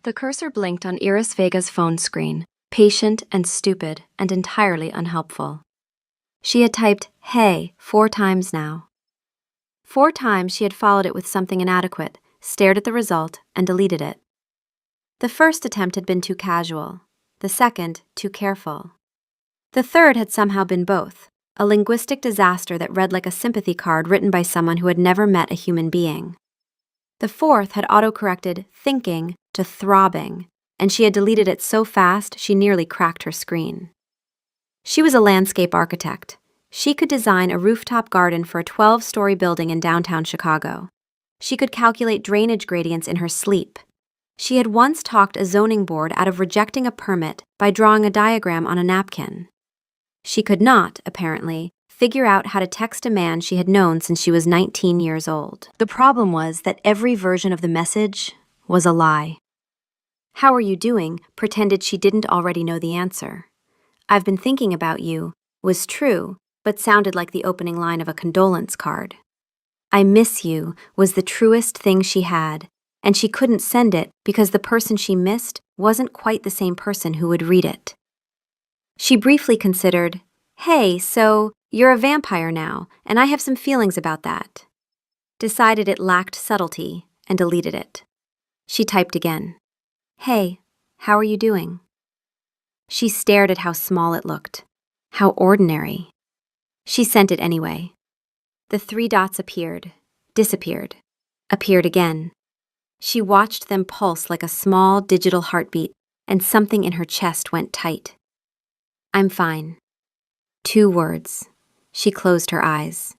The cursor blinked on Iris Vega's phone screen, patient and stupid and entirely unhelpful. She had typed, "Hey," 4 times now. 4 times she had followed it with something inadequate, stared at the result, and deleted it. The first attempt had been too casual. The second, too careful. The third had somehow been both, a linguistic disaster that read like a sympathy card written by someone who had never met a human being. The fourth had autocorrected thinking to throbbing, and she had deleted it so fast she nearly cracked her screen. She was a landscape architect. She could design a rooftop garden for a 12-story building in downtown Chicago. She could calculate drainage gradients in her sleep. She had once talked a zoning board out of rejecting a permit by drawing a diagram on a napkin. She could not, apparently, figure out how to text a man she had known since she was 19 years old. The problem was that every version of the message was a lie. "How are you doing?" pretended she didn't already know the answer. "I've been thinking about you" was true, but sounded like the opening line of a condolence card. "I miss you" was the truest thing she had, and she couldn't send it because the person she missed wasn't quite the same person who would read it. She briefly considered, "Hey, so you're a vampire now, and I have some feelings about that." Decided it lacked subtlety, and deleted it. She typed again. "Hey, how are you doing?" She stared at how small it looked. How ordinary. She sent it anyway. The 3 dots appeared, disappeared, appeared again. She watched them pulse like a small digital heartbeat, and something in her chest went tight. "I'm fine." 2 words. She closed her eyes.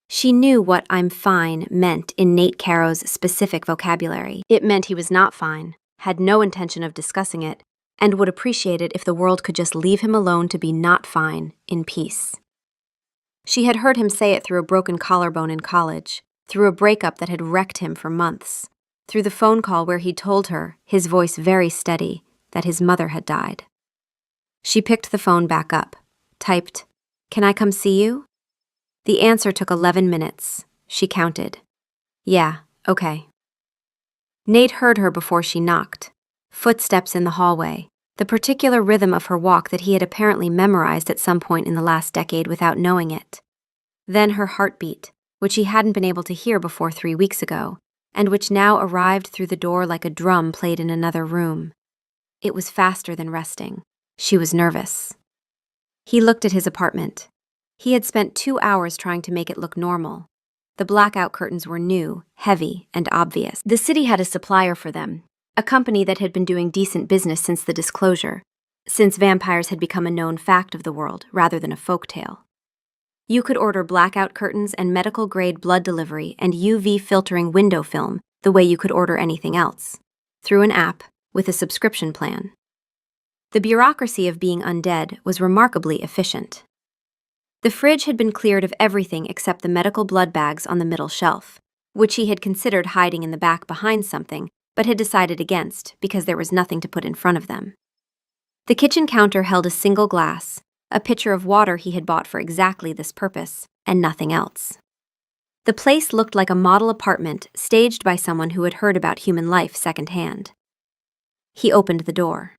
She knew what "I'm fine" meant in Nate Caro's specific vocabulary. It meant he was not fine, had no intention of discussing it, and would appreciate it if the world could just leave him alone to be not fine, in peace. She had heard him say it through a broken collarbone in college, through a breakup that had wrecked him for months, through the phone call where he told her, his voice very steady, that his mother had died. She picked the phone back up, typed, "Can I come see you?" The answer took 11 minutes. She counted. "Yeah, okay." Nate heard her before she knocked. Footsteps in the hallway, the particular rhythm of her walk that he had apparently memorized at some point in the last decade without knowing it. Then her heartbeat, which he hadn't been able to hear before 3 weeks ago, and which now arrived through the door like a drum played in another room. It was faster than resting. She was nervous. He looked at his apartment. He had spent 2 hours trying to make it look normal. The blackout curtains were new, heavy, and obvious. The city had a supplier for them, a company that had been doing decent business since the disclosure, since vampires had become a known fact of the world rather than a folktale. You could order blackout curtains and medical-grade blood delivery and UV filtering window film the way you could order anything else, through an app with a subscription plan. The bureaucracy of being undead was remarkably efficient. The fridge had been cleared of everything except the medical blood bags on the middle shelf, which he had considered hiding in the back behind something, but had decided against because there was nothing to put in front of them. The kitchen counter held a single glass, a pitcher of water he had bought for exactly this purpose, and nothing else. The place looked like a model apartment staged by someone who had heard about human life secondhand. He opened the door.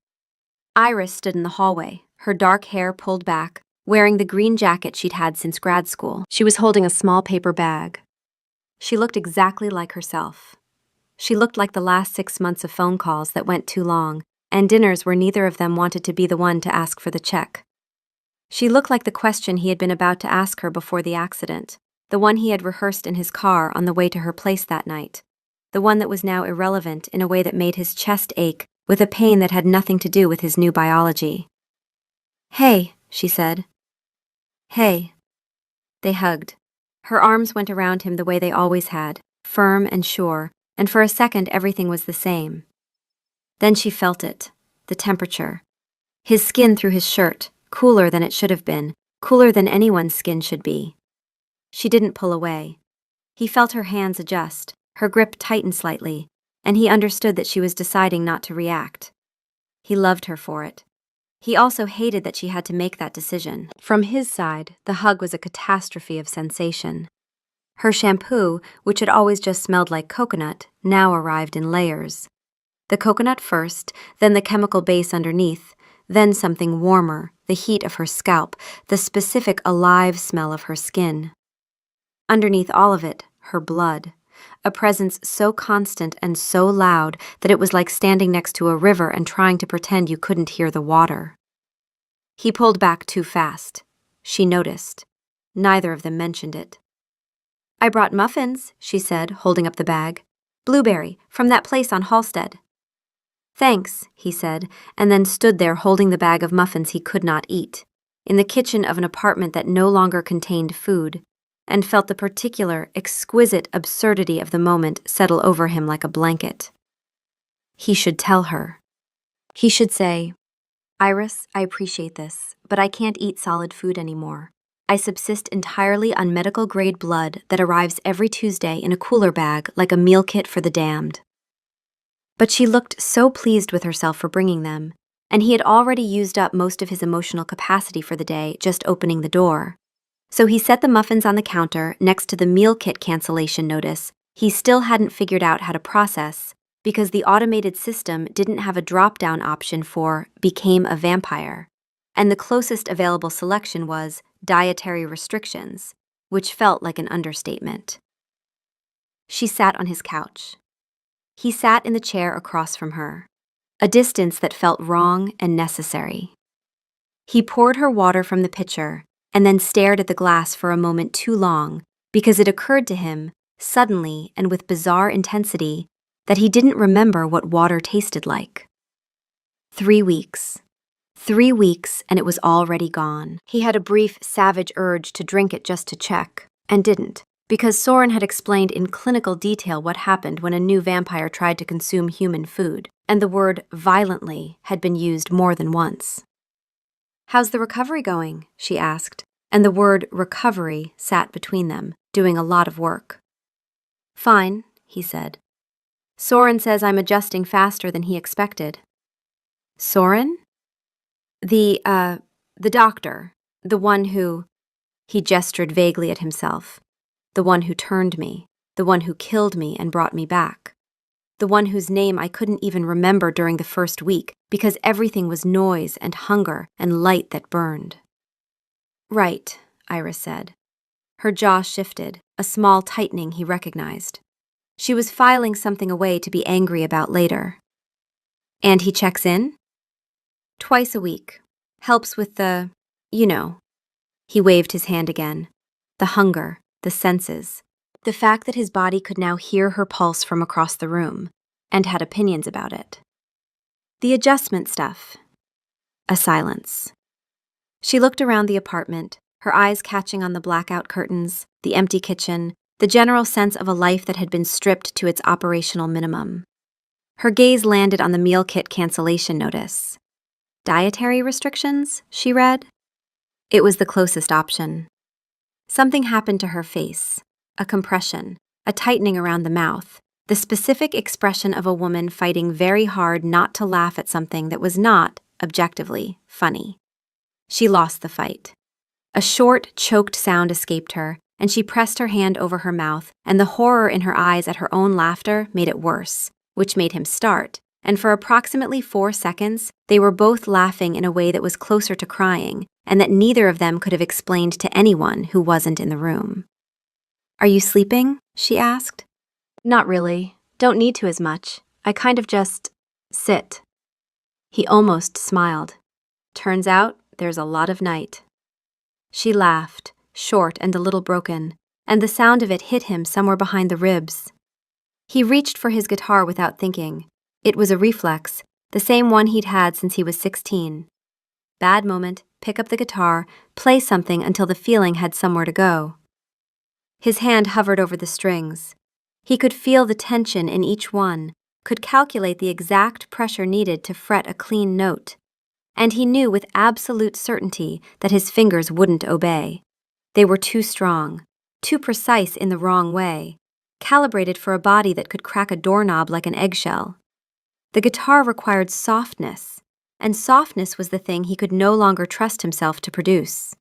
Iris stood in the hallway, her dark hair pulled back, wearing the green jacket she'd had since grad school. She was holding a small paper bag. She looked exactly like herself. She looked like the last 6 months of phone calls that went too long, and dinners where neither of them wanted to be the one to ask for the check. She looked like the question he had been about to ask her before the accident, the one he had rehearsed in his car on the way to her place that night, the one that was now irrelevant in a way that made his chest ache with a pain that had nothing to do with his new biology. "Hey," she said. "Hey." They hugged. Her arms went around him the way they always had, firm and sure, and for a second everything was the same. Then she felt it, the temperature. His skin through his shirt, cooler than it should have been, cooler than anyone's skin should be. She didn't pull away. He felt her hands adjust, her grip tighten slightly, and he understood that she was deciding not to react. He loved her for it. He also hated that she had to make that decision. From his side, the hug was a catastrophe of sensation. Her shampoo, which had always just smelled like coconut, now arrived in layers. The coconut first, then the chemical base underneath, then something warmer, the heat of her scalp, the specific alive smell of her skin. Underneath all of it, her blood, a presence so constant and so loud that it was like standing next to a river and trying to pretend you couldn't hear the water. He pulled back too fast. She noticed. Neither of them mentioned it. "I brought muffins," she said, holding up the bag. "Blueberry, from that place on Halstead." "Thanks," he said, and then stood there holding the bag of muffins he could not eat, in the kitchen of an apartment that no longer contained food, and felt the particular, exquisite absurdity of the moment settle over him like a blanket. He should tell her. He should say, "Iris, I appreciate this, but I can't eat solid food anymore. I subsist entirely on medical-grade blood that arrives every Tuesday in a cooler bag like a meal kit for the damned." But she looked so pleased with herself for bringing them, and he had already used up most of his emotional capacity for the day just opening the door. So he set the muffins on the counter next to the meal kit cancellation notice he still hadn't figured out how to process because the automated system didn't have a drop-down option for "became a vampire," and the closest available selection was dietary restrictions, which felt like an understatement. She sat on his couch. He sat in the chair across from her, a distance that felt wrong and necessary. He poured her water from the pitcher and then stared at the glass for a moment too long because it occurred to him, suddenly and with bizarre intensity, that he didn't remember what water tasted like. 3 weeks. 3 weeks, and it was already gone. He had a brief, savage urge to drink it just to check, and didn't, because Soren had explained in clinical detail what happened when a new vampire tried to consume human food, and the word "violently" had been used more than once. "How's the recovery going?" she asked, and the word "recovery" sat between them, doing a lot of work. "Fine," he said. "Soren says I'm adjusting faster than he expected." "Soren?" The doctor, the one who," he gestured vaguely at himself, "the one who turned me, the one who killed me and brought me back. The one whose name I couldn't even remember during the first week because everything was noise and hunger and light that burned." "Right," Iris said. Her jaw shifted, a small tightening he recognized. She was filing something away to be angry about later. "And he checks in?" "Twice a week. Helps with the, you know." He waved his hand again. The hunger, the senses, the fact that his body could now hear her pulse from across the room, and had opinions about it. "The adjustment stuff." A silence. She looked around the apartment, her eyes catching on the blackout curtains, the empty kitchen, the general sense of a life that had been stripped to its operational minimum. Her gaze landed on the meal kit cancellation notice. "Dietary restrictions?" she read. It was the closest option. Something happened to her face, a compression, a tightening around the mouth, the specific expression of a woman fighting very hard not to laugh at something that was not, objectively, funny. She lost the fight. A short, choked sound escaped her, and she pressed her hand over her mouth, and the horror in her eyes at her own laughter made it worse, which made him start, and for approximately 4 seconds, they were both laughing in a way that was closer to crying, and that neither of them could have explained to anyone who wasn't in the room. "Are you sleeping?" she asked. "Not really. Don't need to as much. I kind of just sit." He almost smiled. "Turns out there's a lot of night." She laughed, short and a little broken, and the sound of it hit him somewhere behind the ribs. He reached for his guitar without thinking. It was a reflex, the same one he'd had since he was 16. Bad moment, pick up the guitar, play something until the feeling had somewhere to go. His hand hovered over the strings. He could feel the tension in each one, could calculate the exact pressure needed to fret a clean note. And he knew with absolute certainty that his fingers wouldn't obey. They were too strong, too precise in the wrong way, calibrated for a body that could crack a doorknob like an eggshell. The guitar required softness, and softness was the thing he could no longer trust himself to produce.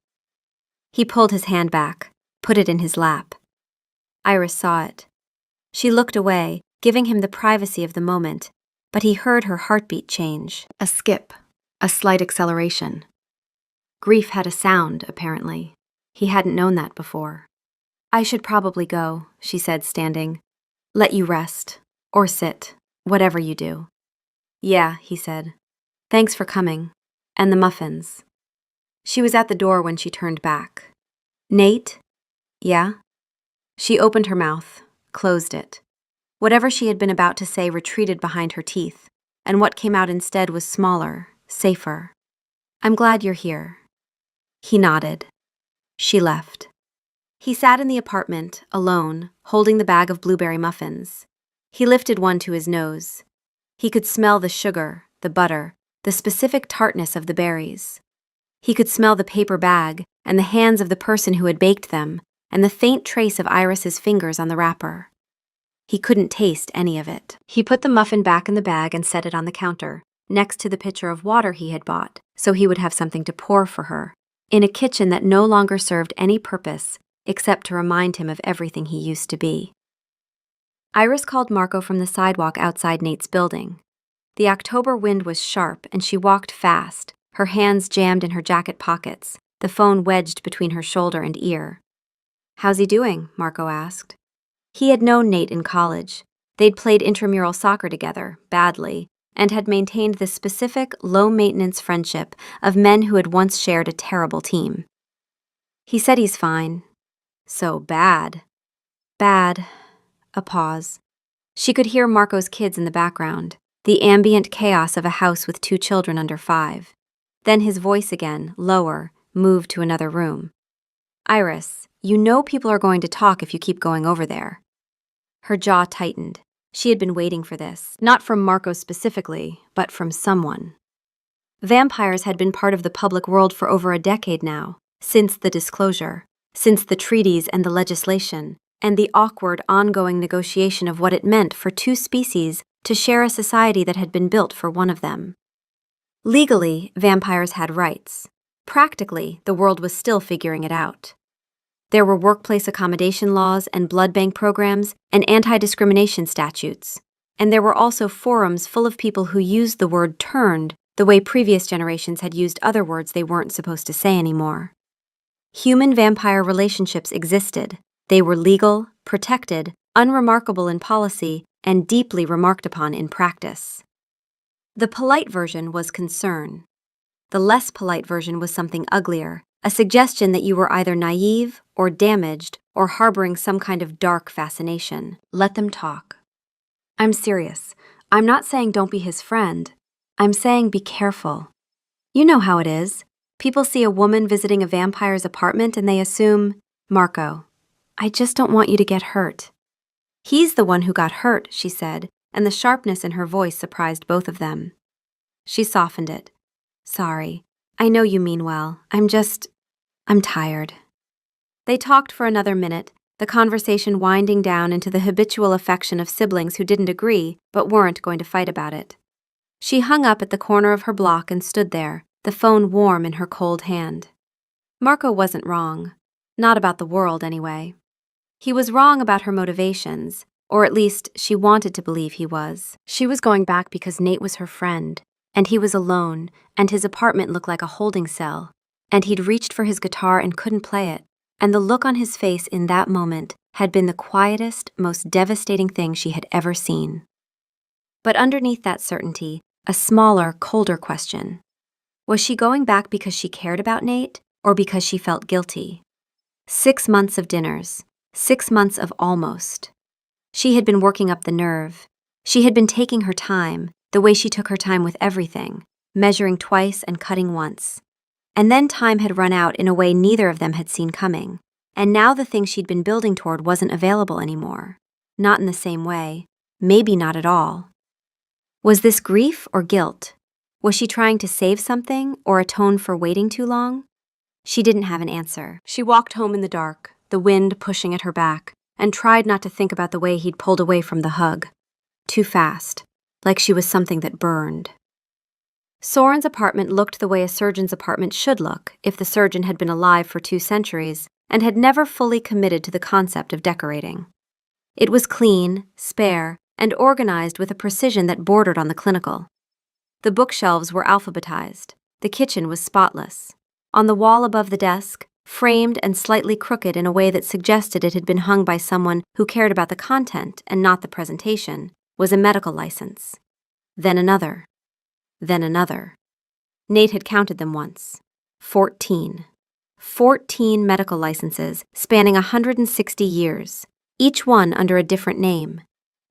He pulled his hand back, put it in his lap. Iris saw it. She looked away, giving him the privacy of the moment, but he heard her heartbeat change. A skip, a slight acceleration. Grief had a sound, apparently. He hadn't known that before. I should probably go, she said, standing. Let you rest. Or sit. Whatever you do. Yeah, he said. Thanks for coming. And the muffins. She was at the door when she turned back. Nate? Yeah? She opened her mouth, closed it. Whatever she had been about to say retreated behind her teeth, and what came out instead was smaller, safer. I'm glad you're here. He nodded. She left. He sat in the apartment, alone, holding the bag of blueberry muffins. He lifted one to his nose. He could smell the sugar, the butter, the specific tartness of the berries. He could smell the paper bag and the hands of the person who had baked them, and the faint trace of Iris's fingers on the wrapper. He couldn't taste any of it. He put the muffin back in the bag and set it on the counter, next to the pitcher of water he had bought, so he would have something to pour for her, in a kitchen that no longer served any purpose except to remind him of everything he used to be. Iris called Marco from the sidewalk outside Nate's building. The October wind was sharp and she walked fast, her hands jammed in her jacket pockets, the phone wedged between her shoulder and ear. How's he doing? Marco asked. He had known Nate in college. They'd played intramural soccer together, badly, and had maintained this specific, low-maintenance friendship of men who had once shared a terrible team. He said he's fine. So bad. Bad. A pause. She could hear Marco's kids in the background, the ambient chaos of a house with 2 children under 5. Then his voice again, lower, moved to another room. Iris, you know people are going to talk if you keep going over there. Her jaw tightened. She had been waiting for this, not from Marco specifically, but from someone. Vampires had been part of the public world for over a decade now, since the disclosure, since the treaties and the legislation, and the awkward ongoing negotiation of what it meant for 2 species to share a society that had been built for one of them. Legally, vampires had rights. Practically, the world was still figuring it out. There were workplace accommodation laws and blood bank programs and anti-discrimination statutes. And there were also forums full of people who used the word turned the way previous generations had used other words they weren't supposed to say anymore. Human-vampire relationships existed. They were legal, protected, unremarkable in policy, and deeply remarked upon in practice. The polite version was concern. The less polite version was something uglier, a suggestion that you were either naive or damaged or harboring some kind of dark fascination. Let them talk. I'm serious. I'm not saying don't be his friend. I'm saying be careful. You know how it is. People see a woman visiting a vampire's apartment and they assume, Marco, I just don't want you to get hurt. He's the one who got hurt, she said, and the sharpness in her voice surprised both of them. She softened it. Sorry. I know you mean well. I'm tired. They talked for another minute, the conversation winding down into the habitual affection of siblings who didn't agree but weren't going to fight about it. She hung up at the corner of her block and stood there, the phone warm in her cold hand. Marco wasn't wrong. Not about the world, anyway. He was wrong about her motivations, or at least she wanted to believe he was. She was going back because Nate was her friend, and he was alone, and his apartment looked like a holding cell, and he'd reached for his guitar and couldn't play it, and the look on his face in that moment had been the quietest, most devastating thing she had ever seen. But underneath that certainty, a smaller, colder question. Was she going back because she cared about Nate, or because she felt guilty? 6 months of dinners, 6 months of almost. She had been working up the nerve. She had been taking her time, the way she took her time with everything, measuring twice and cutting once. And then time had run out in a way neither of them had seen coming, and now the thing she'd been building toward wasn't available anymore. Not in the same way, maybe not at all. Was this grief or guilt? Was she trying to save something or atone for waiting too long? She didn't have an answer. She walked home in the dark, the wind pushing at her back, and tried not to think about the way he'd pulled away from the hug. Too fast, like she was something that burned. Soren's apartment looked the way a surgeon's apartment should look if the surgeon had been alive for 2 centuries and had never fully committed to the concept of decorating. It was clean, spare, and organized with a precision that bordered on the clinical. The bookshelves were alphabetized. The kitchen was spotless. On the wall above the desk, framed and slightly crooked in a way that suggested it had been hung by someone who cared about the content and not the presentation, was a medical license. Then another. Then another. Nate had counted them once. 14. 14 medical licenses spanning 160 years, each one under a different name.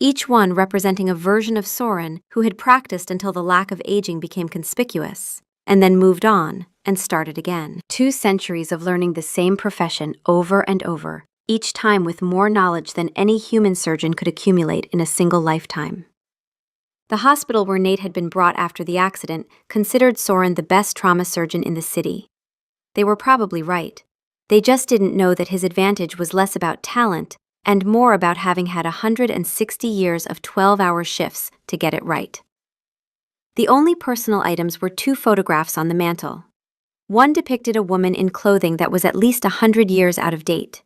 Each one representing a version of Soren who had practiced until the lack of aging became conspicuous, and then moved on and started again. 2 centuries of learning the same profession over and over, each time with more knowledge than any human surgeon could accumulate in a single lifetime. The hospital where Nate had been brought after the accident considered Soren the best trauma surgeon in the city. They were probably right. They just didn't know that his advantage was less about talent and more about having had 160 years of 12-hour shifts to get it right. The only personal items were 2 photographs on the mantel. One depicted a woman in clothing that was at least 100 years out of date.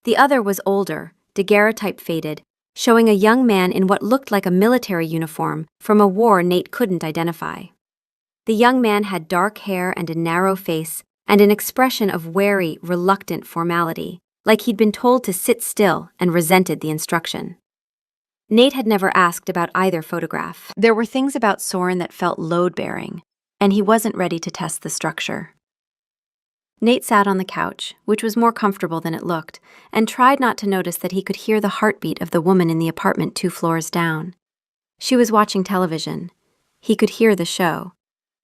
The other was older, daguerreotype faded, showing a young man in what looked like a military uniform from a war Nate couldn't identify. The young man had dark hair and a narrow face and an expression of wary, reluctant formality, like he'd been told to sit still and resented the instruction. Nate had never asked about either photograph. There were things about Soren that felt load-bearing, and he wasn't ready to test the structure. Nate sat on the couch, which was more comfortable than it looked, and tried not to notice that he could hear the heartbeat of the woman in the apartment 2 floors down. She was watching television. He could hear the show.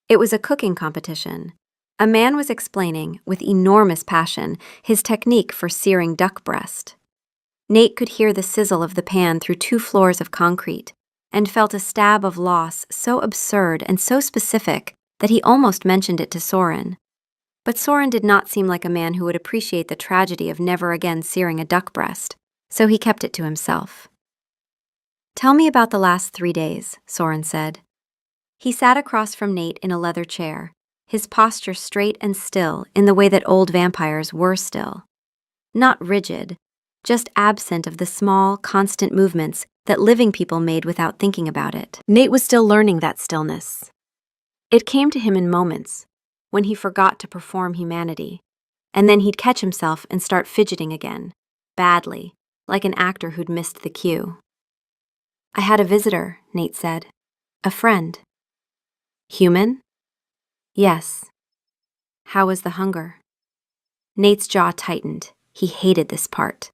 It was a cooking competition. A man was explaining, with enormous passion, his technique for searing duck breast. Nate could hear the sizzle of the pan through 2 floors of concrete, and felt a stab of loss so absurd and so specific that he almost mentioned it to Soren. But Soren did not seem like a man who would appreciate the tragedy of never again searing a duck breast, so he kept it to himself. "Tell me about the last 3 days," Soren said. He sat across from Nate in a leather chair, his posture straight and still in the way that old vampires were still. Not rigid, just absent of the small, constant movements that living people made without thinking about it. Nate was still learning that stillness. It came to him in moments, when he forgot to perform humanity, and then he'd catch himself and start fidgeting again, badly, like an actor who'd missed the cue. "I had a visitor," Nate said. "A friend." "Human?" "Yes." "How was the hunger?" Nate's jaw tightened. He hated this part.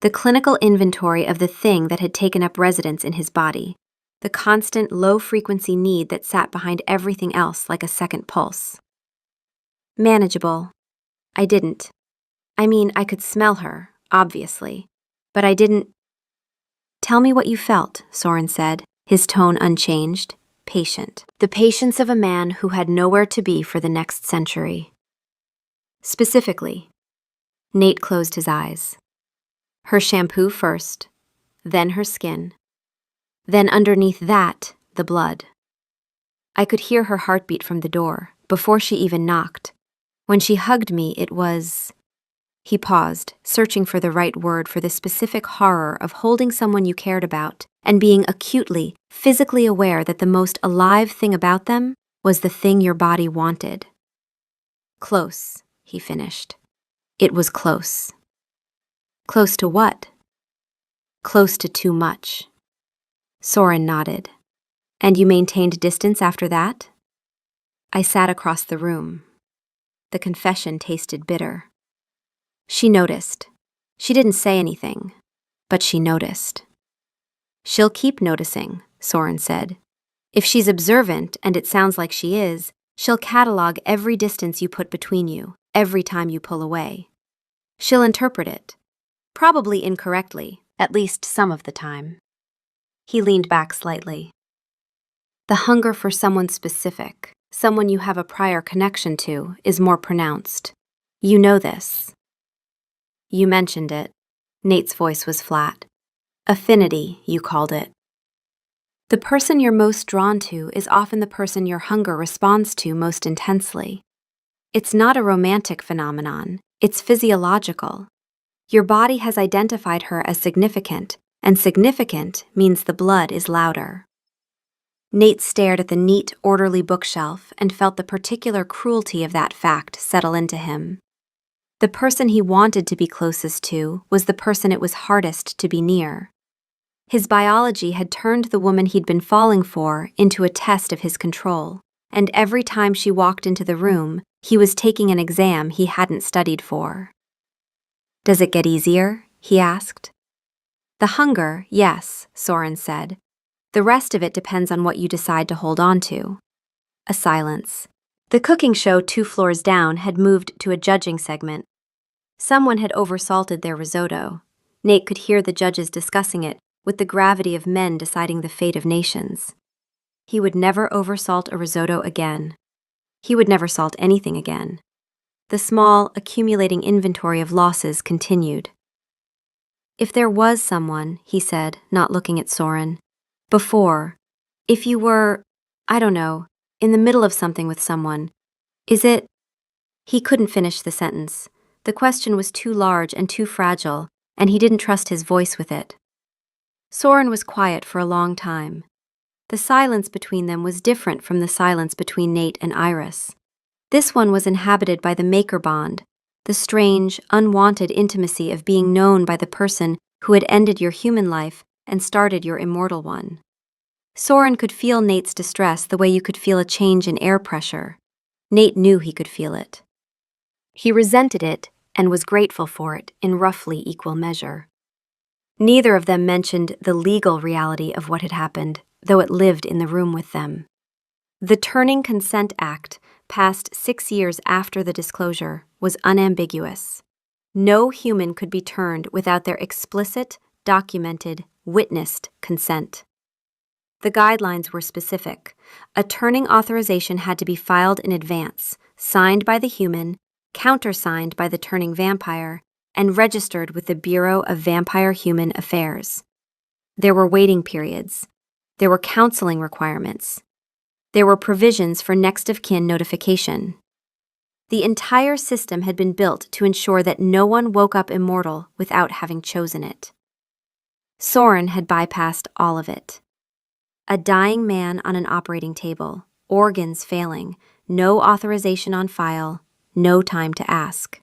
The clinical inventory of the thing that had taken up residence in his body, the constant low-frequency need that sat behind everything else like a second pulse. "Manageable. I didn't. I mean, I could smell her, obviously, but I didn't." "Tell me what you felt," Soren said, his tone unchanged, patient. The patience of a man who had nowhere to be for the next century. "Specifically." Nate closed his eyes. "Her shampoo first, then her skin. Then underneath that, the blood. I could hear her heartbeat from the door, before she even knocked. When she hugged me, it was..." He paused, searching for the right word for the specific horror of holding someone you cared about and being acutely, physically aware that the most alive thing about them was the thing your body wanted. "Close," he finished. "It was close." "Close to what?" "Close to too much." Soren nodded. "And you maintained distance after that?" "I sat across the room." The confession tasted bitter. She noticed. She didn't say anything, but she noticed. "She'll keep noticing," Soren said. "If she's observant, and it sounds like she is, she'll catalog every distance you put between you, every time you pull away. She'll interpret it. Probably incorrectly, at least some of the time." He leaned back slightly. "The hunger for someone specific, someone you have a prior connection to, is more pronounced. You know this." "You mentioned it." Nate's voice was flat. "Affinity, you called it. The person you're most drawn to is often the person your hunger responds to most intensely. It's not a romantic phenomenon, it's physiological. Your body has identified her as significant, and significant means the blood is louder. Nate stared at the neat, orderly bookshelf and felt the particular cruelty of that fact settle into him. The person he wanted to be closest to was the person it was hardest to be near. His biology had turned the woman he'd been falling for into a test of his control, and every time she walked into the room, he was taking an exam he hadn't studied for. "Does it get easier?" he asked. "The hunger, yes," Soren said. "The rest of it depends on what you decide to hold on to." A silence. The cooking show 2 floors down had moved to a judging segment. Someone had oversalted their risotto. Nate could hear the judges discussing it with the gravity of men deciding the fate of nations. He would never oversalt a risotto again. He would never salt anything again. The small, accumulating inventory of losses continued. "If there was someone," he said, not looking at Soren, "before, if you were, I don't know, in the middle of something with someone, is it—" He couldn't finish the sentence. The question was too large and too fragile, and he didn't trust his voice with it. Soren was quiet for a long time. The silence between them was different from the silence between Nate and Iris. This one was inhabited by the maker bond, the strange, unwanted intimacy of being known by the person who had ended your human life and started your immortal one. Soren could feel Nate's distress the way you could feel a change in air pressure. Nate knew he could feel it. He resented it and was grateful for it in roughly equal measure. Neither of them mentioned the legal reality of what had happened, though it lived in the room with them. The Turning Consent Act, passed 6 years after the disclosure, was unambiguous. No human could be turned without their explicit, documented, witnessed consent. The guidelines were specific. A turning authorization had to be filed in advance, signed by the human, countersigned by the turning vampire, and registered with the Bureau of Vampire Human Affairs. There were waiting periods. There were counseling requirements. There were provisions for next of kin notification. The entire system had been built to ensure that no one woke up immortal without having chosen it. Soren had bypassed all of it. A dying man on an operating table, organs failing, no authorization on file, no time to ask.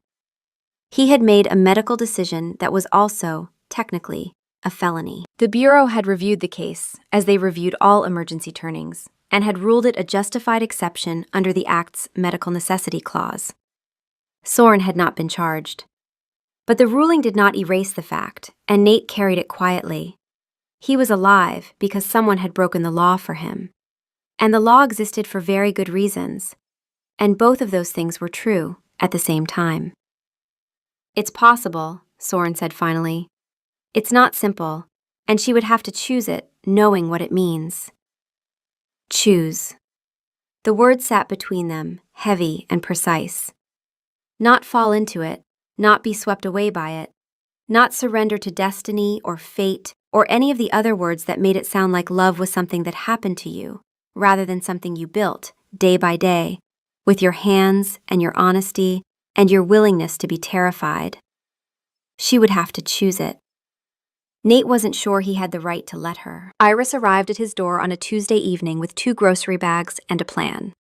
He had made a medical decision that was also, technically, a felony. The Bureau had reviewed the case, as they reviewed all emergency turnings, and had ruled it a justified exception under the Act's medical necessity clause. Soren had not been charged. But the ruling did not erase the fact, and Nate carried it quietly. He was alive because someone had broken the law for him. And the law existed for very good reasons. And both of those things were true at the same time. "It's possible," Soren said finally. "It's not simple, and she would have to choose it, knowing what it means." Choose. The word sat between them, heavy and precise. Not fall into it, not be swept away by it, not surrender to destiny or fate or any of the other words that made it sound like love was something that happened to you, rather than something you built, day by day, with your hands and your honesty and your willingness to be terrified. She would have to choose it. Nate wasn't sure he had the right to let her. Iris arrived at his door on a Tuesday evening with 2 grocery bags and a plan.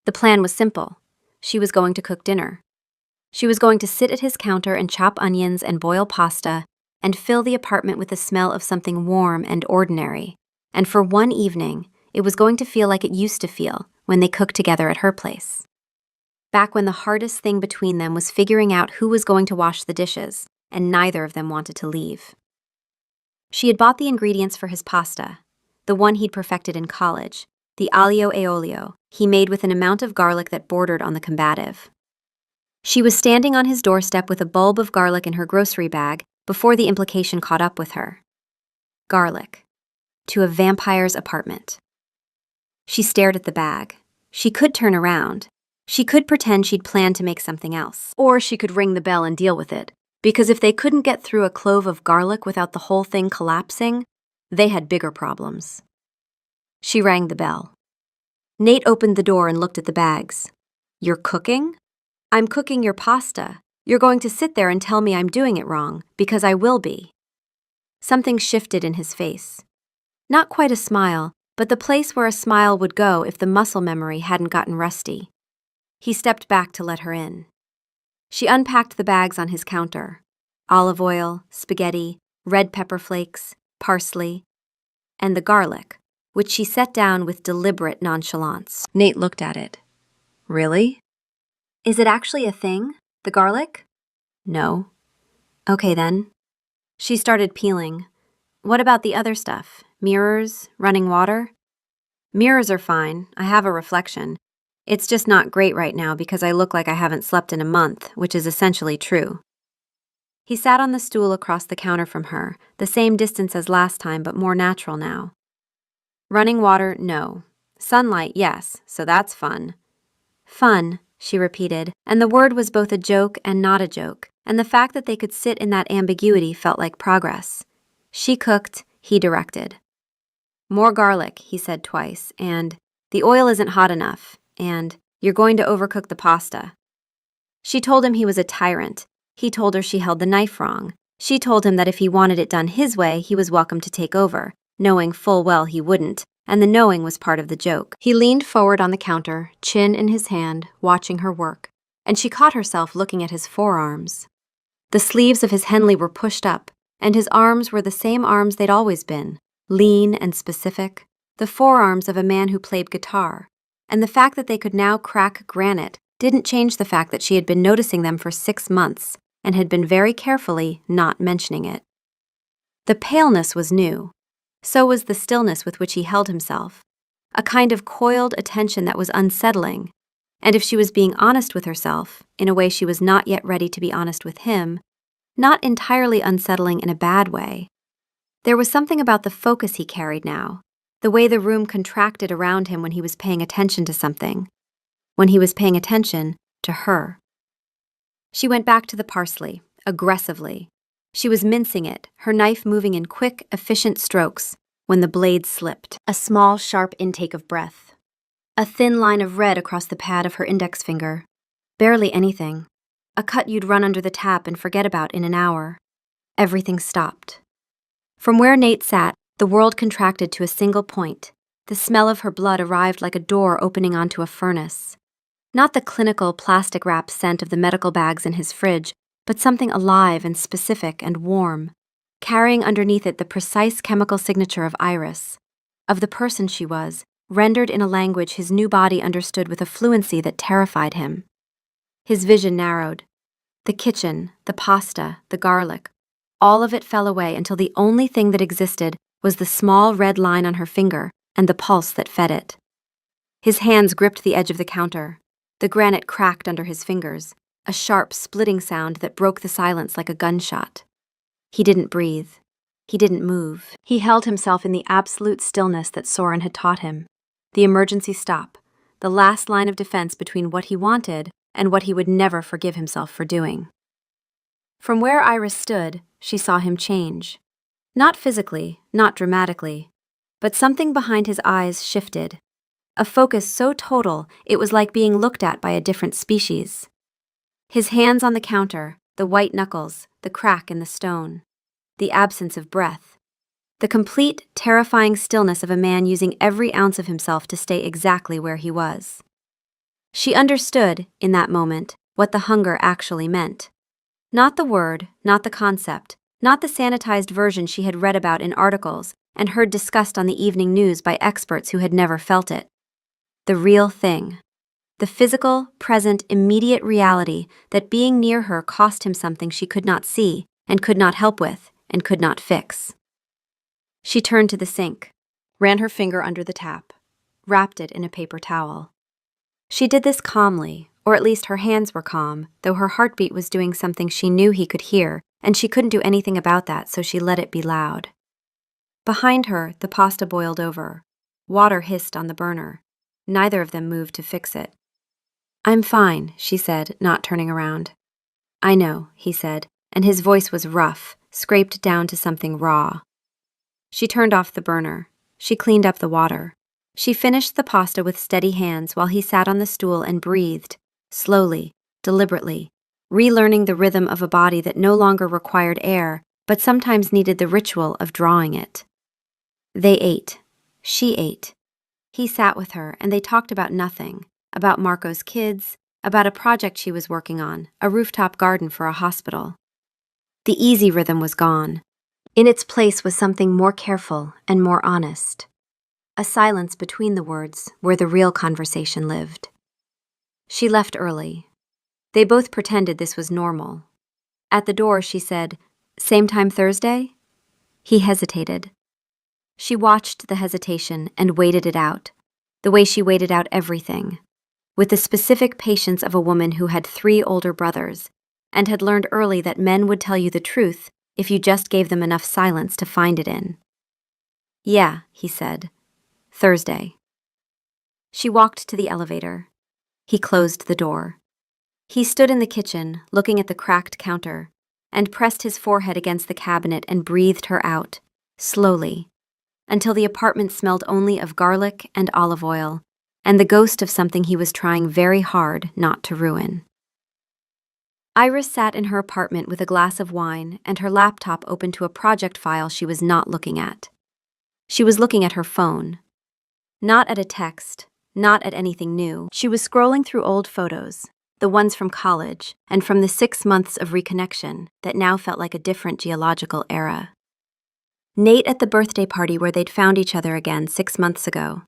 The plan was simple. She was going to cook dinner. She was going to sit at his counter and chop onions and boil pasta and fill the apartment with the smell of something warm and ordinary. And for one evening, it was going to feel like it used to feel when they cooked together at her place. Back when the hardest thing between them was figuring out who was going to wash the dishes, and neither of them wanted to leave. She had bought the ingredients for his pasta, the one he'd perfected in college, the aglio e olio he made with an amount of garlic that bordered on the combative. She was standing on his doorstep with a bulb of garlic in her grocery bag before the implication caught up with her. Garlic. To a vampire's apartment. She stared at the bag. She could turn around. She could pretend she'd planned to make something else. Or she could ring the bell and deal with it, because if they couldn't get through a clove of garlic without the whole thing collapsing, they had bigger problems. She rang the bell. Nate opened the door and looked at the bags. "You're cooking?" "I'm cooking your pasta. You're going to sit there and tell me I'm doing it wrong, because I will be." Something shifted in his face. Not quite a smile, but the place where a smile would go if the muscle memory hadn't gotten rusty. He stepped back to let her in. She unpacked the bags on his counter: olive oil, spaghetti, red pepper flakes, parsley, and the garlic, which she set down with deliberate nonchalance. Nate looked at it. Really? Is it actually a thing, the garlic? No. Okay then. She started peeling. What about the other stuff? Mirrors? Running water? Mirrors are fine. I have a reflection. It's just not great right now because I look like I haven't slept in a month, which is essentially true. He sat on the stool across the counter from her, the same distance as last time but more natural now. Running water, no. Sunlight, yes, so that's fun. Fun, she repeated, and the word was both a joke and not a joke, and the fact that they could sit in that ambiguity felt like progress. She cooked, he directed. More garlic, he said twice, and the oil isn't hot enough, and you're going to overcook the pasta. She told him he was a tyrant. He told her she held the knife wrong. She told him that if he wanted it done his way, he was welcome to take over, knowing full well he wouldn't, and the knowing was part of the joke. He leaned forward on the counter, chin in his hand, watching her work, and she caught herself looking at his forearms. The sleeves of his Henley were pushed up, and his arms were the same arms they'd always been, lean and specific, the forearms of a man who played guitar, and the fact that they could now crack granite didn't change the fact that she had been noticing them for 6 months and had been very carefully not mentioning it. The paleness was new. So was the stillness with which he held himself, a kind of coiled attention that was unsettling, and if she was being honest with herself, in a way she was not yet ready to be honest with him, not entirely unsettling in a bad way. There was something about the focus he carried now, the way the room contracted around him when he was paying attention to something, when he was paying attention to her. She went back to the parsley, aggressively. She was mincing it, her knife moving in quick, efficient strokes, when the blade slipped. A small, sharp intake of breath. A thin line of red across the pad of her index finger. Barely anything. A cut you'd run under the tap and forget about in an hour. Everything stopped. From where Nate sat, the world contracted to a single point. The smell of her blood arrived like a door opening onto a furnace. Not the clinical plastic wrap scent of the medical bags in his fridge, but something alive and specific and warm, carrying underneath it the precise chemical signature of Iris, of the person she was, rendered in a language his new body understood with a fluency that terrified him. His vision narrowed. The kitchen, the pasta, the garlic, all of it fell away until the only thing that existed was the small red line on her finger and the pulse that fed it. His hands gripped the edge of the counter. The granite cracked under his fingers, a sharp, splitting sound that broke the silence like a gunshot. He didn't breathe. He didn't move. He held himself in the absolute stillness that Soren had taught him. The emergency stop, the last line of defense between what he wanted and what he would never forgive himself for doing. From where Iris stood, she saw him change. Not physically, not dramatically, but something behind his eyes shifted. A focus so total it was like being looked at by a different species. His hands on the counter, the white knuckles, the crack in the stone. The absence of breath. The complete, terrifying stillness of a man using every ounce of himself to stay exactly where he was. She understood, in that moment, what the hunger actually meant. Not the word, not the concept, not the sanitized version she had read about in articles and heard discussed on the evening news by experts who had never felt it. The real thing. The physical, present, immediate reality that being near her cost him something she could not see and could not help with and could not fix. She turned to the sink, ran her finger under the tap, wrapped it in a paper towel. She did this calmly, or at least her hands were calm, though her heartbeat was doing something she knew he could hear, and she couldn't do anything about that, so she let it be loud. Behind her, the pasta boiled over. Water hissed on the burner. Neither of them moved to fix it. "I'm fine," she said, not turning around. "I know," he said, and his voice was rough, scraped down to something raw. She turned off the burner. She cleaned up the water. She finished the pasta with steady hands while he sat on the stool and breathed, slowly, deliberately, relearning the rhythm of a body that no longer required air, but sometimes needed the ritual of drawing it. They ate. She ate. He sat with her, and they talked about nothing, about Marco's kids, about a project she was working on, a rooftop garden for a hospital. The easy rhythm was gone. In its place was something more careful and more honest. A silence between the words where the real conversation lived. She left early. They both pretended this was normal. At the door, she said, "Same time Thursday?" He hesitated. She watched the hesitation and waited it out, the way she waited out everything, with the specific patience of a woman who had 3 older brothers and had learned early that men would tell you the truth if you just gave them enough silence to find it in. "Yeah," he said. "Thursday." She walked to the elevator. He closed the door. He stood in the kitchen, looking at the cracked counter, and pressed his forehead against the cabinet and breathed her out, slowly, until the apartment smelled only of garlic and olive oil, and the ghost of something he was trying very hard not to ruin. Iris sat in her apartment with a glass of wine and her laptop open to a project file she was not looking at. She was looking at her phone. Not at a text, not at anything new. She was scrolling through old photos, the ones from college and from the 6 months of reconnection that now felt like a different geological era. Nate at the birthday party where they'd found each other again 6 months ago.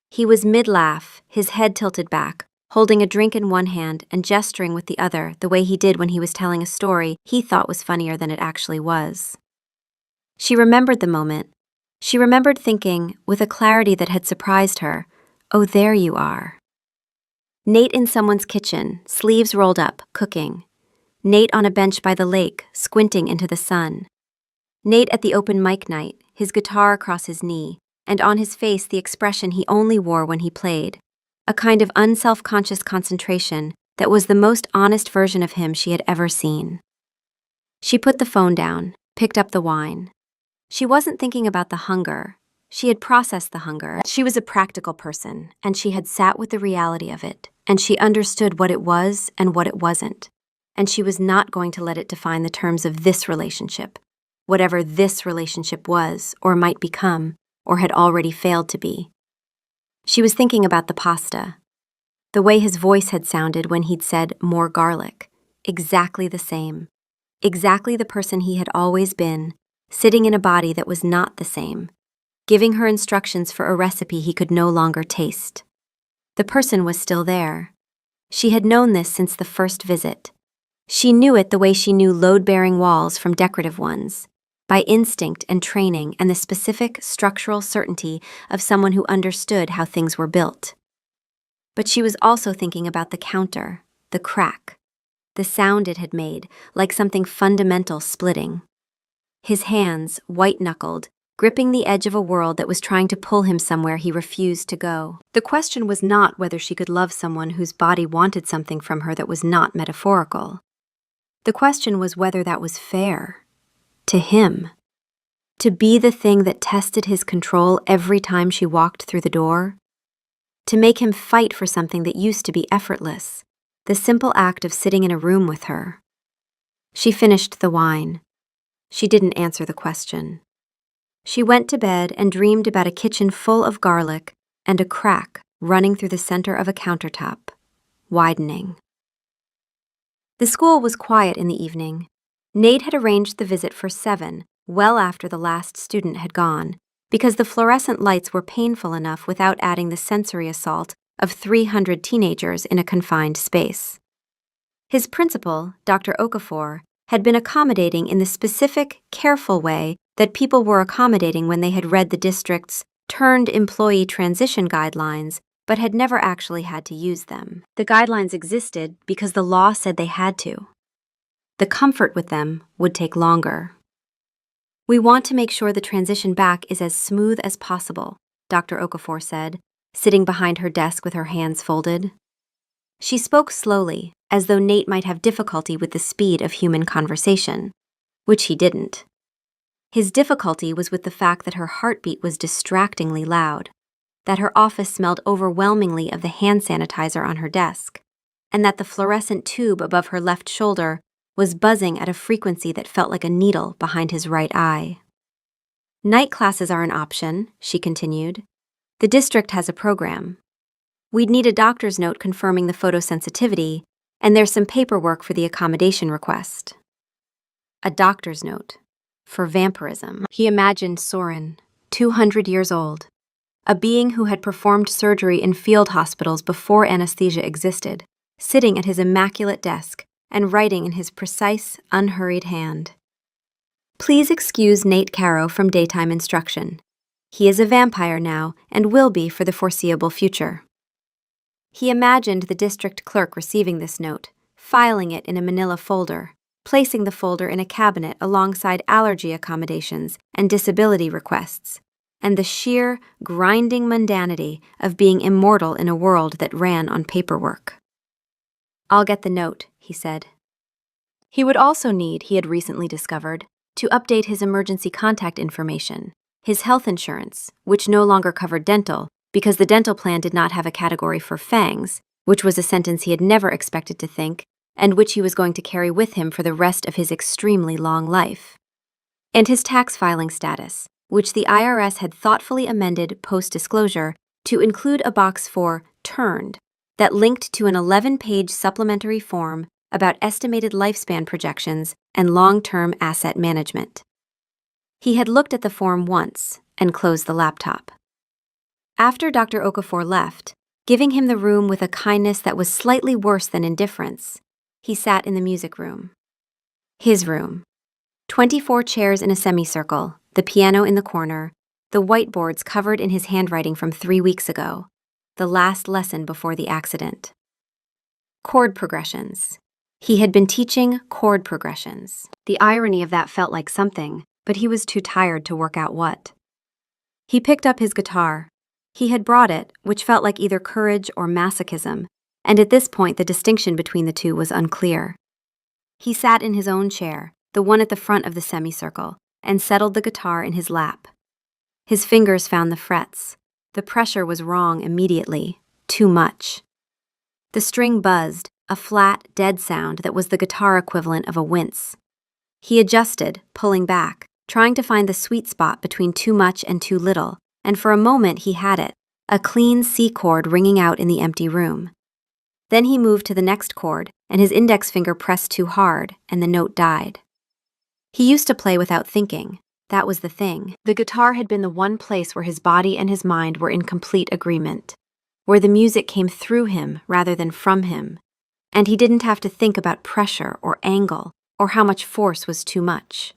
He was mid-laugh, his head tilted back, holding a drink in one hand and gesturing with the other the way he did when he was telling a story he thought was funnier than it actually was. She remembered the moment. She remembered thinking, with a clarity that had surprised her, "Oh, there you are." Nate in someone's kitchen, sleeves rolled up, cooking. Nate on a bench by the lake, squinting into the sun. Nate at the open mic night, his guitar across his knee, and on his face the expression he only wore when he played, a kind of unself-conscious concentration that was the most honest version of him she had ever seen. She put the phone down, picked up the wine. She wasn't thinking about the hunger. She had processed the hunger. She was a practical person, and she had sat with the reality of it, and she understood what it was and what it wasn't, and she was not going to let it define the terms of this relationship, whatever this relationship was, or might become, or had already failed to be. She was thinking about the pasta, the way his voice had sounded when he'd said more garlic, exactly the same, exactly the person he had always been, sitting in a body that was not the same, giving her instructions for a recipe he could no longer taste. The person was still there. She had known this since the first visit. She knew it the way she knew load-bearing walls from decorative ones, by instinct and training and the specific structural certainty of someone who understood how things were built. But she was also thinking about the counter, the crack, the sound it had made, like something fundamental splitting. His hands, white-knuckled, gripping the edge of a world that was trying to pull him somewhere he refused to go. The question was not whether she could love someone whose body wanted something from her that was not metaphorical. The question was whether that was fair. To him. To be the thing that tested his control every time she walked through the door. To make him fight for something that used to be effortless. The simple act of sitting in a room with her. She finished the wine. She didn't answer the question. She went to bed and dreamed about a kitchen full of garlic and a crack running through the center of a countertop, widening. The school was quiet in the evening. Nate had arranged the visit for 7, well after the last student had gone, because the fluorescent lights were painful enough without adding the sensory assault of 300 teenagers in a confined space. His principal, Dr. Okafor, had been accommodating in the specific, careful way that people were accommodating when they had read the district's turned employee transition guidelines, but had never actually had to use them. The guidelines existed because the law said they had to. The comfort with them would take longer. "We want to make sure the transition back is as smooth as possible," Dr. Okafor said, sitting behind her desk with her hands folded. She spoke slowly, as though Nate might have difficulty with the speed of human conversation, which he didn't. His difficulty was with the fact that her heartbeat was distractingly loud, that her office smelled overwhelmingly of the hand sanitizer on her desk, and that the fluorescent tube above her left shoulder was buzzing at a frequency that felt like a needle behind his right eye. Night classes are an option, she continued. The district has a program. We'd need a doctor's note confirming the photosensitivity, and there's some paperwork for the accommodation request. A doctor's note. For vampirism. He imagined Soren, 200 years old, a being who had performed surgery in field hospitals before anesthesia existed, sitting at his immaculate desk and writing in his precise, unhurried hand. Please excuse Nate Caro from daytime instruction. He is a vampire now and will be for the foreseeable future. He imagined the district clerk receiving this note, filing it in a manila folder, placing the folder in a cabinet alongside allergy accommodations and disability requests, and the sheer, grinding mundanity of being immortal in a world that ran on paperwork. I'll get the note, he said. He would also need, he had recently discovered, to update his emergency contact information, his health insurance, which no longer covered dental, because the dental plan did not have a category for fangs, which was a sentence he had never expected to think, and which he was going to carry with him for the rest of his extremely long life. And his tax filing status, which the IRS had thoughtfully amended post-disclosure to include a box for turned that linked to an 11-page supplementary form about estimated lifespan projections and long-term asset management. He had looked at the form once and closed the laptop. After Dr. Okafor left, giving him the room with a kindness that was slightly worse than indifference, he sat in the music room. His room. 24 chairs in a semicircle, the piano in the corner, the whiteboards covered in his handwriting from 3 weeks ago, the last lesson before the accident. Chord progressions. He had been teaching chord progressions. The irony of that felt like something, but he was too tired to work out what. He picked up his guitar. He had brought it, which felt like either courage or masochism, and at this point the distinction between the two was unclear. He sat in his own chair, the one at the front of the semicircle, and settled the guitar in his lap. His fingers found the frets. The pressure was wrong immediately, too much. The string buzzed, a flat, dead sound that was the guitar equivalent of a wince. He adjusted, pulling back, trying to find the sweet spot between too much and too little, and for a moment he had it, a clean C chord ringing out in the empty room. Then he moved to the next chord, and his index finger pressed too hard, and the note died. He used to play without thinking. That was the thing. The guitar had been the one place where his body and his mind were in complete agreement, where the music came through him rather than from him, and he didn't have to think about pressure or angle or how much force was too much.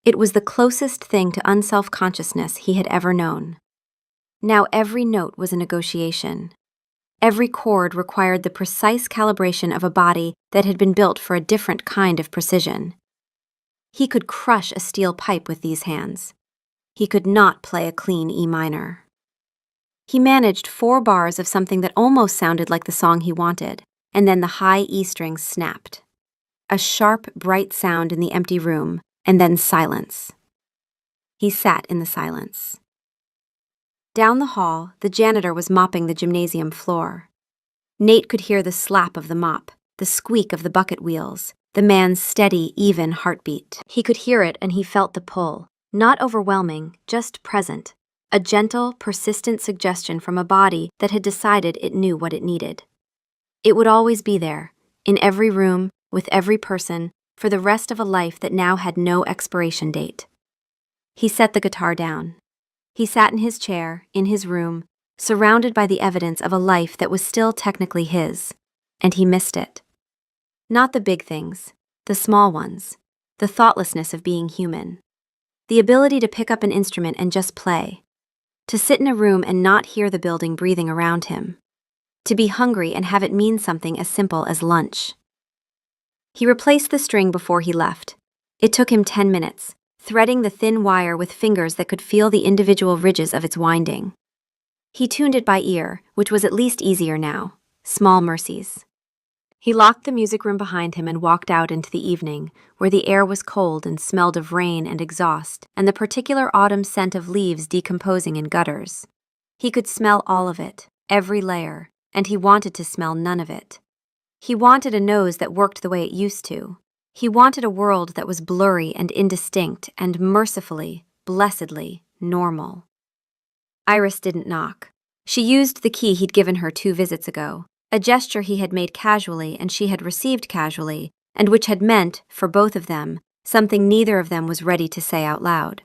It was the closest thing to unself-consciousness he had ever known. Now every note was a negotiation. Every chord required the precise calibration of a body that had been built for a different kind of precision. He could crush a steel pipe with these hands. He could not play a clean E minor. He managed 4 bars of something that almost sounded like the song he wanted, and then the high E strings snapped. A sharp, bright sound in the empty room, and then silence. He sat in the silence. Down the hall, the janitor was mopping the gymnasium floor. Nate could hear the slap of the mop, the squeak of the bucket wheels, the man's steady, even heartbeat. He could hear it and he felt the pull, not overwhelming, just present, a gentle, persistent suggestion from a body that had decided it knew what it needed. It would always be there, in every room, with every person, for the rest of a life that now had no expiration date. He set the guitar down. He sat in his chair, in his room, surrounded by the evidence of a life that was still technically his, and he missed it. Not the big things, the small ones, the thoughtlessness of being human, the ability to pick up an instrument and just play, to sit in a room and not hear the building breathing around him, to be hungry and have it mean something as simple as lunch. He replaced the string before he left. It took him 10 minutes, threading the thin wire with fingers that could feel the individual ridges of its winding. He tuned it by ear, which was at least easier now. Small mercies. He locked the music room behind him and walked out into the evening, where the air was cold and smelled of rain and exhaust, and the particular autumn scent of leaves decomposing in gutters. He could smell all of it, every layer, and he wanted to smell none of it. He wanted a nose that worked the way it used to, He wanted a world that was blurry and indistinct and mercifully, blessedly, normal. Iris didn't knock. She used the key he'd given her 2 visits ago, a gesture he had made casually and she had received casually, and which had meant, for both of them, something neither of them was ready to say out loud.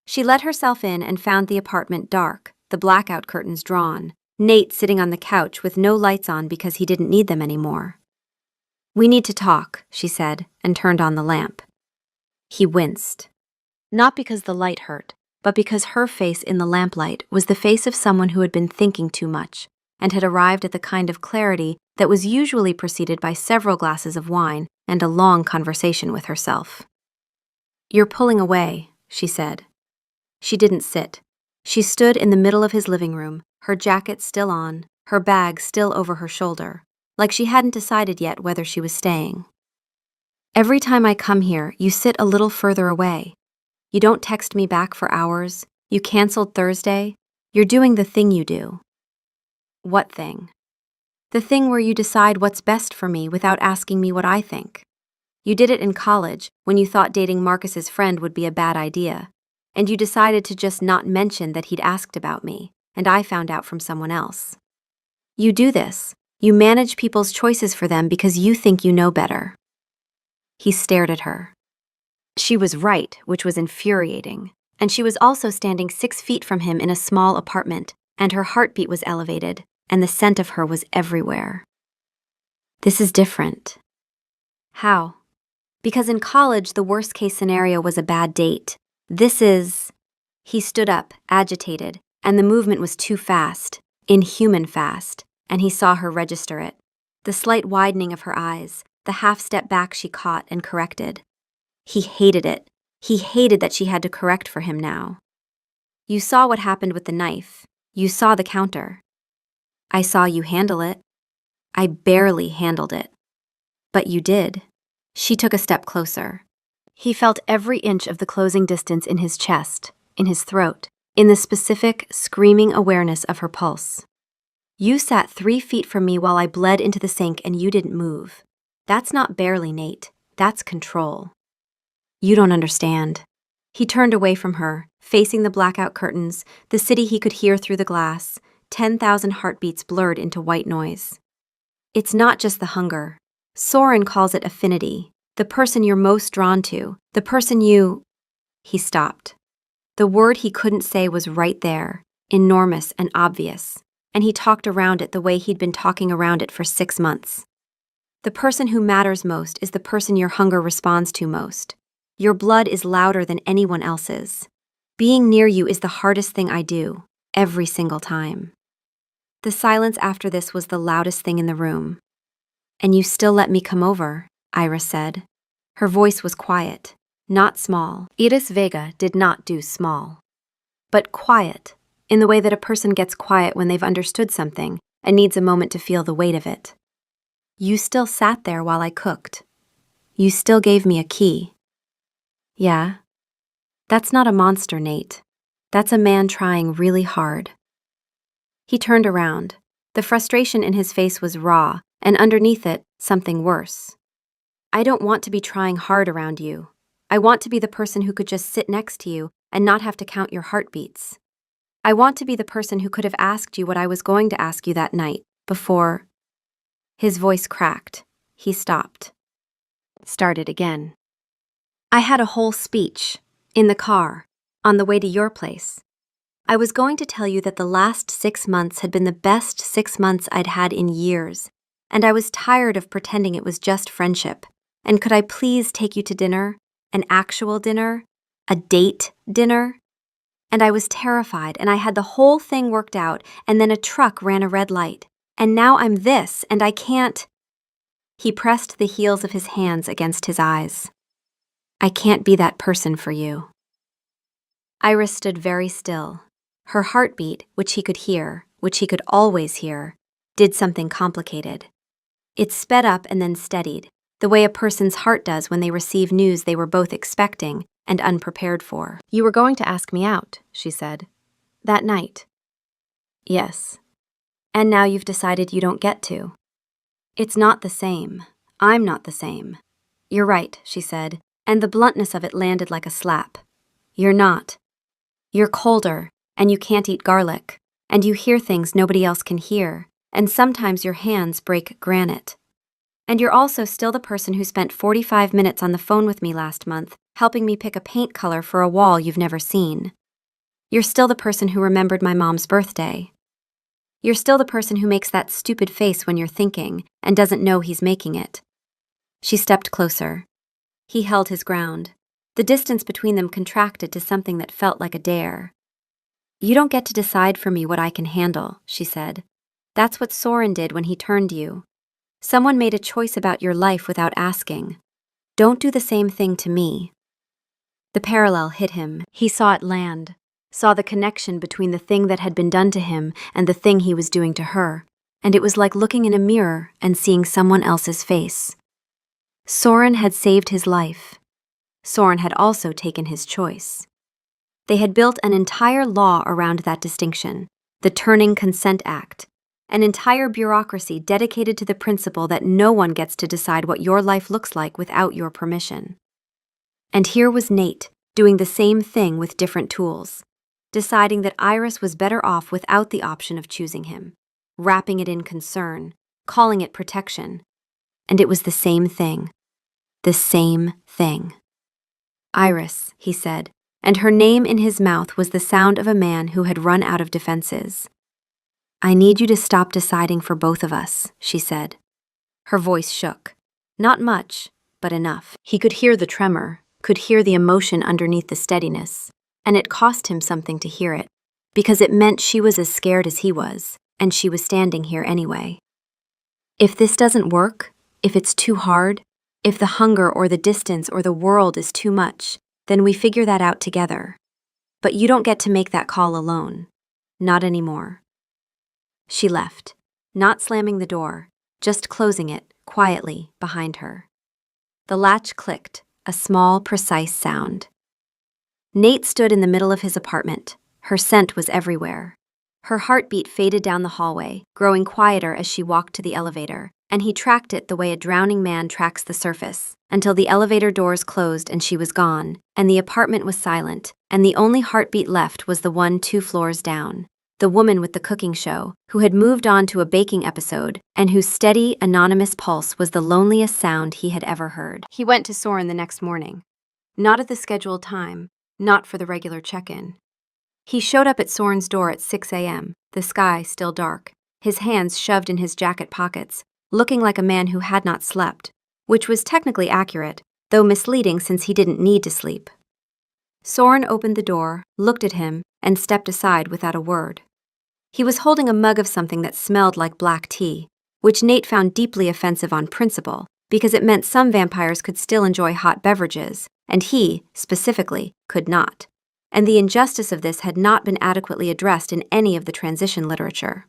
She let herself in and found the apartment dark, the blackout curtains drawn, Nate sitting on the couch with no lights on because he didn't need them anymore. "We need to talk," she said, and turned on the lamp. He winced. Not because the light hurt, but because her face in the lamplight was the face of someone who had been thinking too much, and had arrived at the kind of clarity that was usually preceded by several glasses of wine and a long conversation with herself. "You're pulling away," she said. She didn't sit. She stood in the middle of his living room, her jacket still on, her bag still over her shoulder, like she hadn't decided yet whether she was staying. "Every time I come here, you sit a little further away. You don't text me back for hours. You canceled Thursday. You're doing the thing you do." "What thing?" "The thing where you decide what's best for me without asking me what I think. You did it in college when you thought dating Marcus's friend would be a bad idea, and you decided to just not mention that he'd asked about me, and I found out from someone else. You do this. You manage people's choices for them because you think you know better." He stared at her. She was right, which was infuriating, and she was also standing 6 feet from him in a small apartment, and her heartbeat was elevated, and the scent of her was everywhere. "This is different." "How?" "Because in college, the worst-case scenario was a bad date. This is..." He stood up, agitated, and the movement was too fast, inhuman fast, and he saw her register it. The slight widening of her eyes, the half-step back she caught and corrected. He hated it. He hated that she had to correct for him now. "You saw what happened with the knife. You saw the counter." "I saw you handle it." "I barely handled it." "But you did." She took a step closer. He felt every inch of the closing distance in his chest, in his throat, in the specific, screaming awareness of her pulse. "You sat 3 feet from me while I bled into the sink and you didn't move. That's not barely, Nate. That's control." "You don't understand." He turned away from her, facing the blackout curtains, the city he could hear through the glass, 10,000 heartbeats blurred into white noise. "It's not just the hunger. Soren calls it affinity, the person you're most drawn to, the person you..." He stopped. The word he couldn't say was right there, enormous and obvious, and he talked around it the way he'd been talking around it for 6 months. The person who matters most is the person your hunger responds to most. Your blood is louder than anyone else's. Being near you is the hardest thing I do, every single time. The silence after this was the loudest thing in the room. "And you still let me come over," Iris said. Her voice was quiet, not small. Iris Vega did not do small. But quiet, in the way that a person gets quiet when they've understood something and needs a moment to feel the weight of it. "You still sat there while I cooked. You still gave me a key." "Yeah. That's not a monster, Nate. That's a man trying really hard." He turned around. The frustration in his face was raw, and underneath it, something worse. "I don't want to be trying hard around you. I want to be the person who could just sit next to you and not have to count your heartbeats. I want to be the person who could have asked you what I was going to ask you that night, before..." His voice cracked. He stopped. Started again. "I had a whole speech, in the car, on the way to your place. I was going to tell you that the last 6 months had been the best 6 months I'd had in years, and I was tired of pretending it was just friendship, and could I please take you to dinner, an actual dinner, a date dinner? And I was terrified, and I had the whole thing worked out, and then a truck ran a red light, and now I'm this, and I can't..." He pressed the heels of his hands against his eyes. "I can't be that person for you." Iris stood very still. Her heartbeat, which he could hear, which he could always hear, did something complicated. It sped up and then steadied, the way a person's heart does when they receive news they were both expecting and unprepared for. "You were going to ask me out," she said. "That night." "Yes. And now you've decided you don't get to." "It's not the same. I'm not the same." You're right, she said, and the bluntness of it landed like a slap. You're not. You're colder, and you can't eat garlic, and you hear things nobody else can hear, and sometimes your hands break granite. And you're also still the person who spent 45 minutes on the phone with me last month, helping me pick a paint color for a wall you've never seen. You're still the person who remembered my mom's birthday. You're still the person who makes that stupid face when you're thinking and doesn't know he's making it. She stepped closer. He held his ground. The distance between them contracted to something that felt like a dare. You don't get to decide for me what I can handle, she said. That's what Soren did when he turned you. Someone made a choice about your life without asking. Don't do the same thing to me. The parallel hit him. He saw it land, saw the connection between the thing that had been done to him and the thing he was doing to her, and it was like looking in a mirror and seeing someone else's face. Soren had saved his life. Soren had also taken his choice. They had built an entire law around that distinction, the Turning Consent Act, an entire bureaucracy dedicated to the principle that no one gets to decide what your life looks like without your permission. And here was Nate, doing the same thing with different tools, deciding that Iris was better off without the option of choosing him, wrapping it in concern, calling it protection. And it was the same thing. The same thing. Iris, he said, and her name in his mouth was the sound of a man who had run out of defenses. I need you to stop deciding for both of us, she said. Her voice shook. Not much, but enough. He could hear the tremor, could hear the emotion underneath the steadiness, and it cost him something to hear it, because it meant she was as scared as he was, and she was standing here anyway. If this doesn't work, if it's too hard, if the hunger or the distance or the world is too much, then we figure that out together. But you don't get to make that call alone. Not anymore. She left, not slamming the door, just closing it, quietly, behind her. The latch clicked, a small, precise sound. Nate stood in the middle of his apartment. Her scent was everywhere. Her heartbeat faded down the hallway, growing quieter as she walked to the elevator, and he tracked it the way a drowning man tracks the surface, until the elevator doors closed and she was gone, and the apartment was silent, and the only heartbeat left was the one 2 floors down. The woman with the cooking show, who had moved on to a baking episode, and whose steady, anonymous pulse was the loneliest sound he had ever heard. He went to Soren the next morning. Not at the scheduled time, not for the regular check-in. He showed up at Soren's door at 6 a.m., the sky still dark, his hands shoved in his jacket pockets, looking like a man who had not slept, which was technically accurate, though misleading since he didn't need to sleep. Soren opened the door, looked at him, and stepped aside without a word. He was holding a mug of something that smelled like black tea, which Nate found deeply offensive on principle, because it meant some vampires could still enjoy hot beverages, and he, specifically, could not. And the injustice of this had not been adequately addressed in any of the transition literature.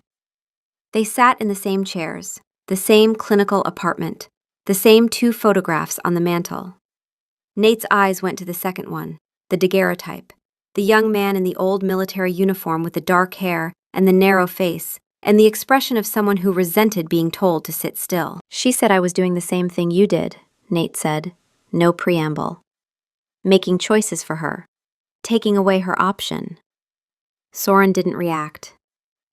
They sat in the same chairs, the same clinical apartment, the same 2 photographs on the mantel. Nate's eyes went to the second one, the daguerreotype, the young man in the old military uniform with the dark hair and the narrow face, and the expression of someone who resented being told to sit still. She said I was doing the same thing you did, Nate said. No preamble. Making choices for her. Taking away her option. Soren didn't react.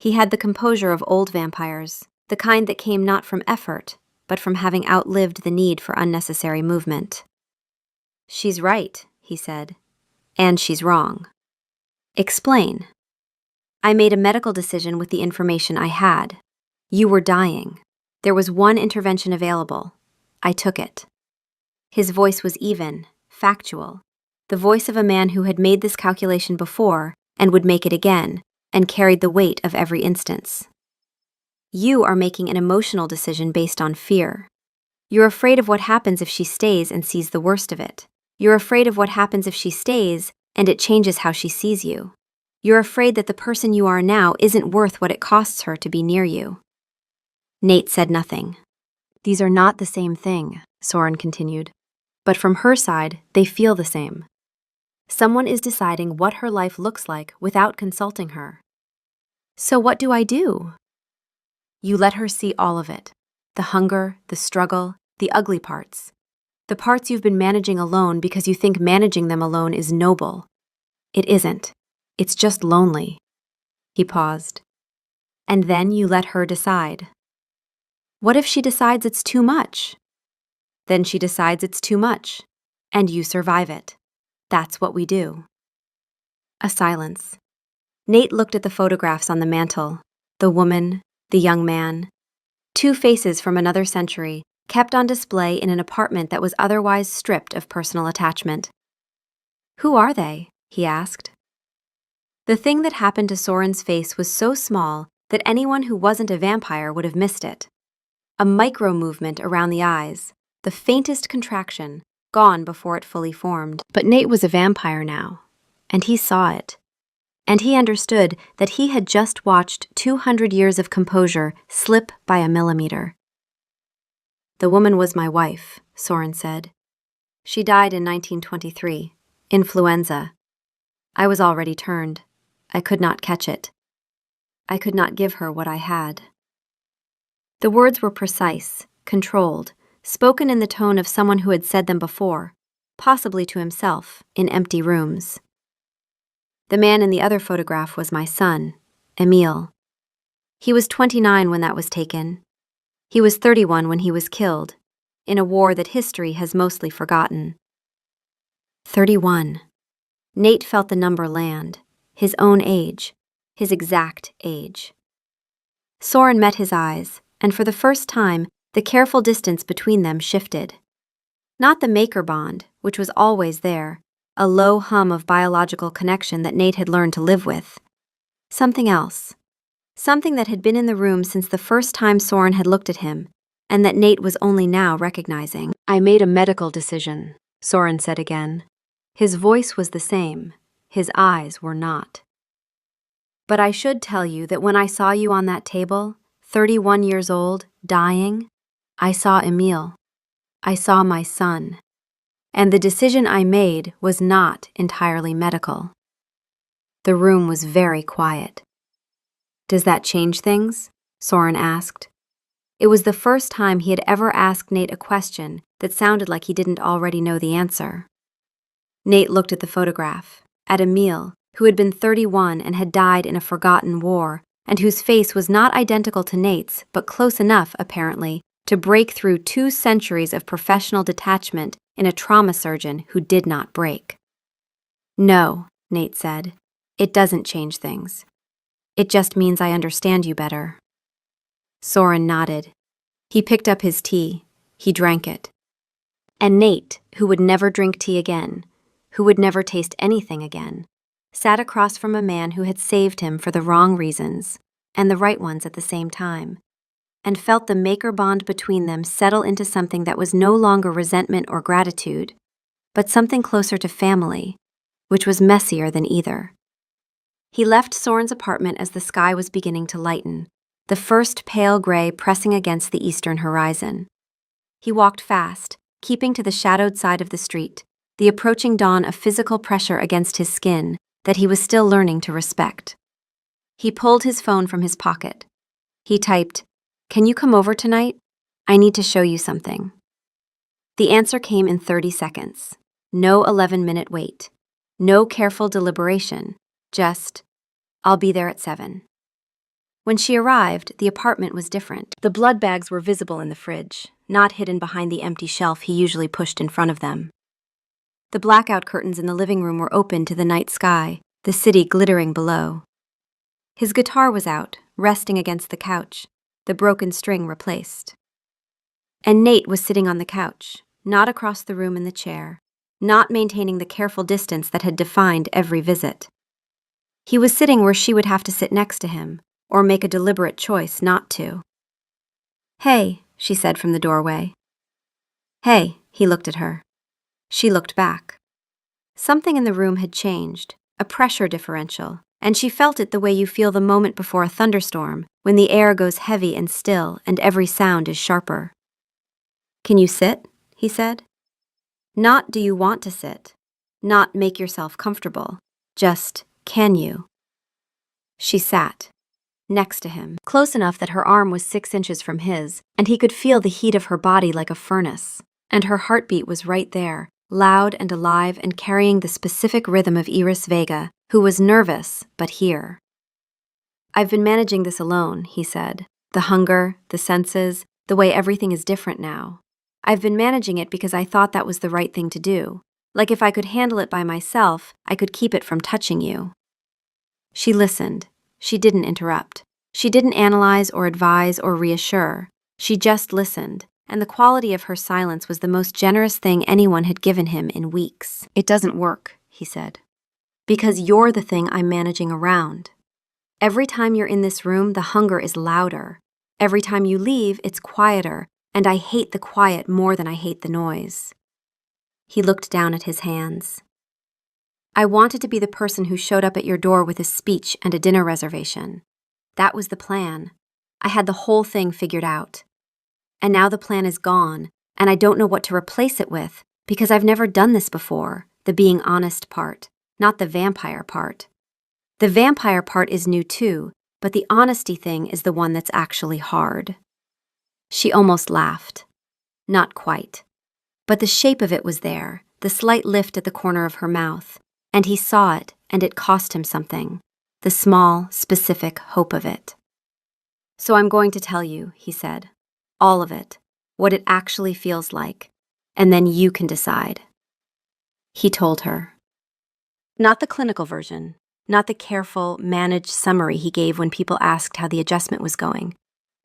He had the composure of old vampires, the kind that came not from effort, but from having outlived the need for unnecessary movement. She's right, he said. And she's wrong. Explain. I made a medical decision with the information I had. You were dying. There was one intervention available. I took it. His voice was even, factual. The voice of a man who had made this calculation before and would make it again, and carried the weight of every instance. You are making an emotional decision based on fear. You're afraid of what happens if she stays and sees the worst of it. You're afraid of what happens if she stays and it changes how she sees you. You're afraid that the person you are now isn't worth what it costs her to be near you. Nate said nothing. These are not the same thing, Soren continued. But from her side, they feel the same. Someone is deciding what her life looks like without consulting her. So what do I do? You let her see all of it. The hunger, the struggle, the ugly parts. The parts you've been managing alone because you think managing them alone is noble. It isn't. It's just lonely." He paused. "And then you let her decide." "What if she decides it's too much?" "Then she decides it's too much, and you survive it. That's what we do." A silence. Nate looked at the photographs on the mantel. The woman, the young man. Two faces from another century, kept on display in an apartment that was otherwise stripped of personal attachment. "Who are they?" he asked. The thing that happened to Soren's face was so small that anyone who wasn't a vampire would have missed it. A micro-movement around the eyes, the faintest contraction, gone before it fully formed. But Nate was a vampire now, and he saw it. And he understood that he had just watched 200 years of composure slip by a millimeter. "The woman was my wife," Soren said. "She died in 1923, influenza. I was already turned. I could not catch it. I could not give her what I had." The words were precise, controlled, spoken in the tone of someone who had said them before, possibly to himself, in empty rooms. "The man in the other photograph was my son, Emil. He was 29 when that was taken. He was 31 when he was killed, in a war that history has mostly forgotten." 31. Nate felt the number land, his own age, his exact age. Soren met his eyes, and for the first time, the careful distance between them shifted. Not the maker bond, which was always there, a low hum of biological connection that Nate had learned to live with. Something else. Something that had been in the room since the first time Soren had looked at him, and that Nate was only now recognizing. "I made a medical decision," Soren said again. His voice was the same. His eyes were not. "But I should tell you that when I saw you on that table, 31 years old, dying, I saw Emil. I saw my son. And the decision I made was not entirely medical." The room was very quiet. "Does that change things?" Soren asked. It was the first time he had ever asked Nate a question that sounded like he didn't already know the answer. Nate looked at the photograph, at Emil, who had been 31 and had died in a forgotten war, and whose face was not identical to Nate's, but close enough, apparently, to break through 2 centuries of professional detachment in a trauma surgeon who did not break. "No," Nate said. "It doesn't change things. It just means I understand you better." Soren nodded. He picked up his tea. He drank it. And Nate, who would never drink tea again, who would never taste anything again, sat across from a man who had saved him for the wrong reasons, and the right ones at the same time, and felt the maker bond between them settle into something that was no longer resentment or gratitude, but something closer to family, which was messier than either. He left Soren's apartment as the sky was beginning to lighten, the first pale gray pressing against the eastern horizon. He walked fast, keeping to the shadowed side of the street, the approaching dawn a physical pressure against his skin that he was still learning to respect. He pulled his phone from his pocket. He typed, "Can you come over tonight? I need to show you something." The answer came in 30 seconds. No 11-minute wait. No careful deliberation. Just, "I'll be there at 7. When she arrived, the apartment was different. The blood bags were visible in the fridge, not hidden behind the empty shelf he usually pushed in front of them. The blackout curtains in the living room were open to the night sky, the city glittering below. His guitar was out, resting against the couch, the broken string replaced. And Nate was sitting on the couch, not across the room in the chair, not maintaining the careful distance that had defined every visit. He was sitting where she would have to sit next to him, or make a deliberate choice not to. "Hey," she said from the doorway. "Hey," he looked at her. She looked back. Something in the room had changed, a pressure differential, and she felt it the way you feel the moment before a thunderstorm, when the air goes heavy and still and every sound is sharper. "Can you sit?" he said. Not do you want to sit, not make yourself comfortable, just can you? She sat, next to him, close enough that her arm was 6 inches from his, and he could feel the heat of her body like a furnace. And her heartbeat was right there, loud and alive and carrying the specific rhythm of Iris Vega, who was nervous, but here. "I've been managing this alone," he said. "The hunger, the senses, the way everything is different now. I've been managing it because I thought that was the right thing to do. Like if I could handle it by myself, I could keep it from touching you." She listened. She didn't interrupt. She didn't analyze or advise or reassure. She just listened, and the quality of her silence was the most generous thing anyone had given him in weeks. "It doesn't work," he said. "Because you're the thing I'm managing around. Every time you're in this room, the hunger is louder. Every time you leave, it's quieter, and I hate the quiet more than I hate the noise." He looked down at his hands. "I wanted to be the person who showed up at your door with a speech and a dinner reservation. That was the plan. I had the whole thing figured out. And now the plan is gone, and I don't know what to replace it with, because I've never done this before, the being honest part, not the vampire part. The vampire part is new too, but the honesty thing is the one that's actually hard." She almost laughed. Not quite. But the shape of it was there, the slight lift at the corner of her mouth, and he saw it, and it cost him something, the small, specific hope of it. "So I'm going to tell you," he said. "All of it, what it actually feels like, and then you can decide." He told her. Not the clinical version, not the careful, managed summary he gave when people asked how the adjustment was going.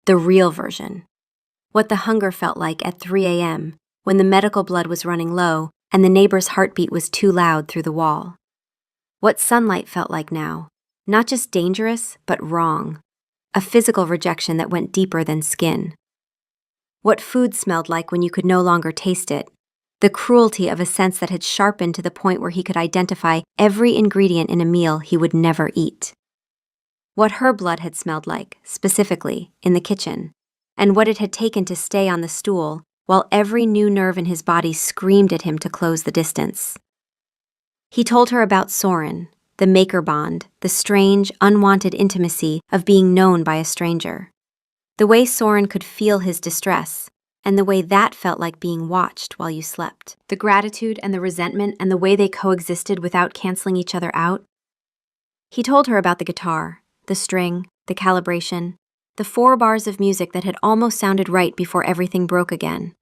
The real version. What the hunger felt like at 3 a.m., when the medical blood was running low and the neighbor's heartbeat was too loud through the wall. What sunlight felt like now, not just dangerous, but wrong. A physical rejection that went deeper than skin. What food smelled like when you could no longer taste it. The cruelty of a sense that had sharpened to the point where he could identify every ingredient in a meal he would never eat. What her blood had smelled like, specifically, in the kitchen, and what it had taken to stay on the stool, while every new nerve in his body screamed at him to close the distance. He told her about Soren, the maker bond, the strange, unwanted intimacy of being known by a stranger. The way Soren could feel his distress, and the way that felt like being watched while you slept. The gratitude and the resentment and the way they coexisted without canceling each other out. He told her about the guitar, the string, the calibration, the 4 bars of music that had almost sounded right before everything broke again.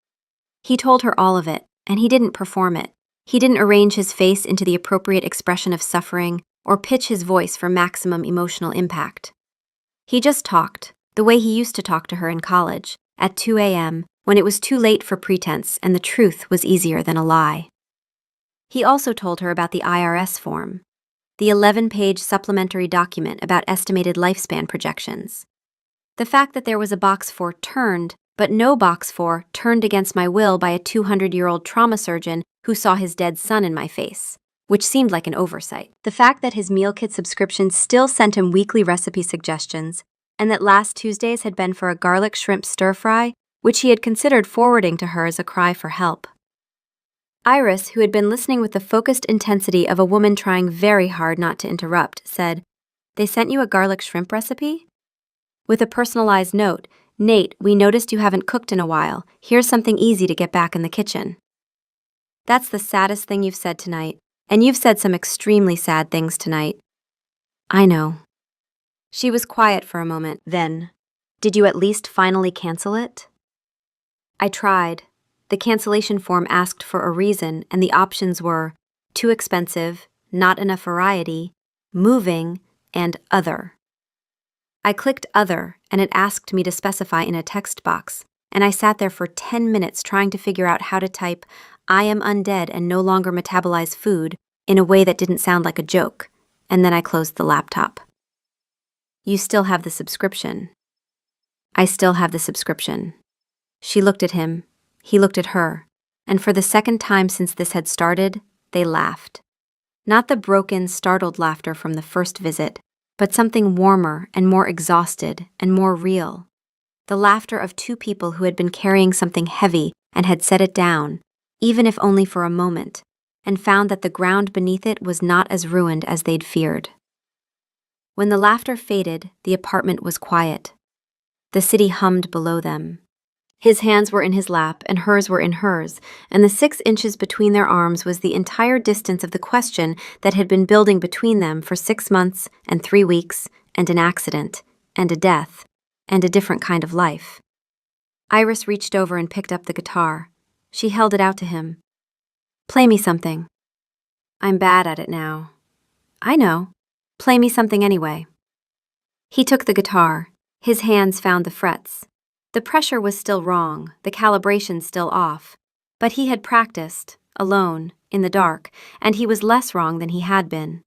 He told her all of it, and he didn't perform it. He didn't arrange his face into the appropriate expression of suffering or pitch his voice for maximum emotional impact. He just talked, the way he used to talk to her in college, at 2 a.m., when it was too late for pretense and the truth was easier than a lie. He also told her about the IRS form, the 11-page supplementary document about estimated lifespan projections. The fact that there was a box for turned, but no box for turned against my will by a 200-year-old trauma surgeon who saw his dead son in my face, which seemed like an oversight. The fact that his meal kit subscription still sent him weekly recipe suggestions, and that last Tuesdays had been for a garlic shrimp stir-fry, which he had considered forwarding to her as a cry for help. Iris, who had been listening with the focused intensity of a woman trying very hard not to interrupt, said, "They sent you a garlic shrimp recipe?" With a personalized note, "Nate, we noticed you haven't cooked in a while. Here's something easy to get back in the kitchen." "That's the saddest thing you've said tonight, and you've said some extremely sad things tonight." "I know." She was quiet for a moment, then, "Did you at least finally cancel it?" "I tried. The cancellation form asked for a reason, and the options were too expensive, not enough variety, moving, and other. I clicked other, and it asked me to specify in a text box, and I sat there for 10 minutes trying to figure out how to type, 'I am undead and no longer metabolize food,' in a way that didn't sound like a joke, and then I closed the laptop." "You still have the subscription." "I still have the subscription." She looked at him, he looked at her, and for the second time since this had started, they laughed. Not the broken, startled laughter from the first visit, but something warmer and more exhausted and more real. The laughter of 2 people who had been carrying something heavy and had set it down, even if only for a moment, and found that the ground beneath it was not as ruined as they'd feared. When the laughter faded, the apartment was quiet. The city hummed below them. His hands were in his lap, and hers were in hers, and the 6 inches between their arms was the entire distance of the question that had been building between them for 6 months and 3 weeks, and an accident, and a death, and a different kind of life. Iris reached over and picked up the guitar. She held it out to him. "Play me something." "I'm bad at it now." "I know. Play me something anyway." He took the guitar. His hands found the frets. The pressure was still wrong, the calibration still off. But he had practiced, alone, in the dark, and he was less wrong than he had been.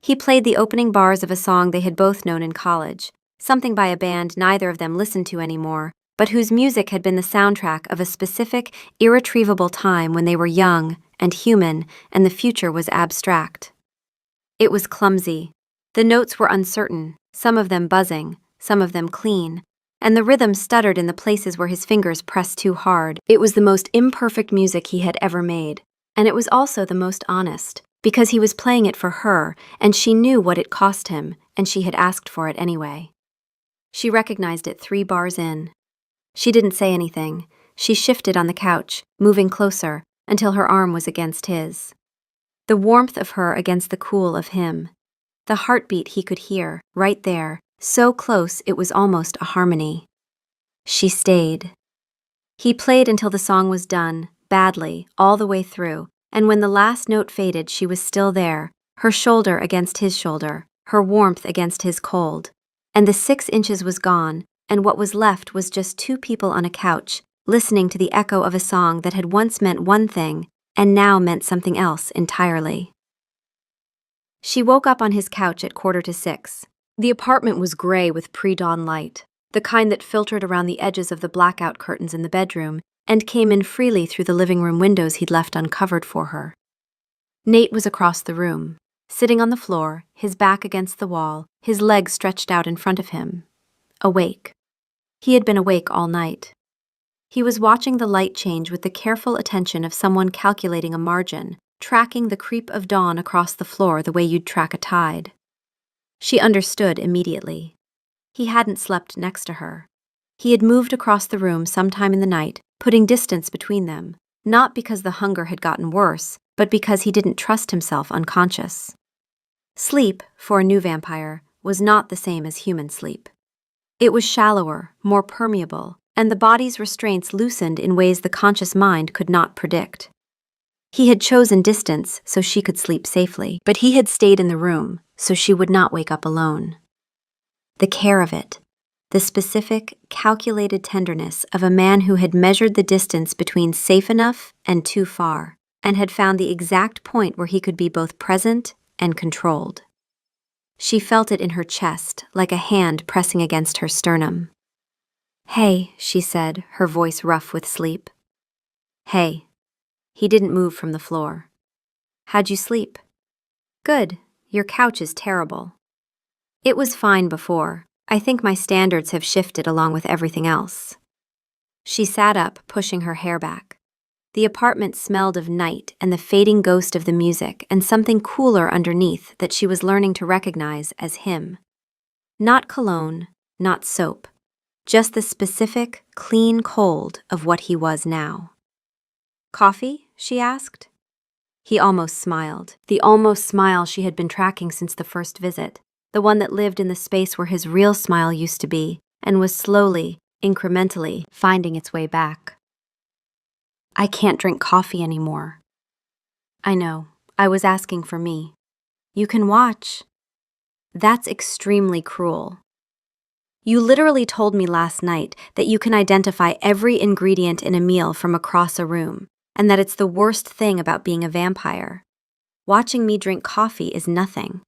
He played the opening bars of a song they had both known in college, something by a band neither of them listened to anymore, but whose music had been the soundtrack of a specific, irretrievable time when they were young and human and the future was abstract. It was clumsy. The notes were uncertain, some of them buzzing, some of them clean, and the rhythm stuttered in the places where his fingers pressed too hard. It was the most imperfect music he had ever made, and it was also the most honest, because he was playing it for her, and she knew what it cost him, and she had asked for it anyway. She recognized it 3 bars in. She didn't say anything. She shifted on the couch, moving closer, until her arm was against his. The warmth of her against the cool of him. The heartbeat he could hear, right there, so close it was almost a harmony. She stayed. He played until the song was done, badly, all the way through, and when the last note faded she was still there, her shoulder against his shoulder, her warmth against his cold. And the 6 inches was gone, and what was left was just 2 people on a couch, listening to the echo of a song that had once meant one thing, and now meant something else entirely. She woke up on his couch at 5:45. The apartment was gray with pre-dawn light, the kind that filtered around the edges of the blackout curtains in the bedroom and came in freely through the living room windows he'd left uncovered for her. Nate was across the room, sitting on the floor, his back against the wall, his legs stretched out in front of him. Awake. He had been awake all night. He was watching the light change with the careful attention of someone calculating a margin, tracking the creep of dawn across the floor the way you'd track a tide. She understood immediately. He hadn't slept next to her. He had moved across the room sometime in the night, putting distance between them, not because the hunger had gotten worse, but because he didn't trust himself unconscious. Sleep, for a new vampire, was not the same as human sleep. It was shallower, more permeable, and the body's restraints loosened in ways the conscious mind could not predict. He had chosen distance so she could sleep safely, but he had stayed in the room so she would not wake up alone. The care of it, the specific, calculated tenderness of a man who had measured the distance between safe enough and too far, and had found the exact point where he could be both present and controlled. She felt it in her chest, like a hand pressing against her sternum. "Hey," she said, her voice rough with sleep. "Hey." He didn't move from the floor. "How'd you sleep?" "Good. Your couch is terrible." "It was fine before. I think my standards have shifted along with everything else." She sat up, pushing her hair back. The apartment smelled of night and the fading ghost of the music and something cooler underneath that she was learning to recognize as him. Not cologne, not soap. Just the specific, clean cold of what he was now. "Coffee?" she asked. He almost smiled, the almost smile she had been tracking since the first visit, the one that lived in the space where his real smile used to be and was slowly, incrementally, finding its way back. "I can't drink coffee anymore." "I know. I was asking for me." "You can watch." "That's extremely cruel." "You literally told me last night that you can identify every ingredient in a meal from across a room, and that it's the worst thing about being a vampire. Watching me drink coffee is nothing."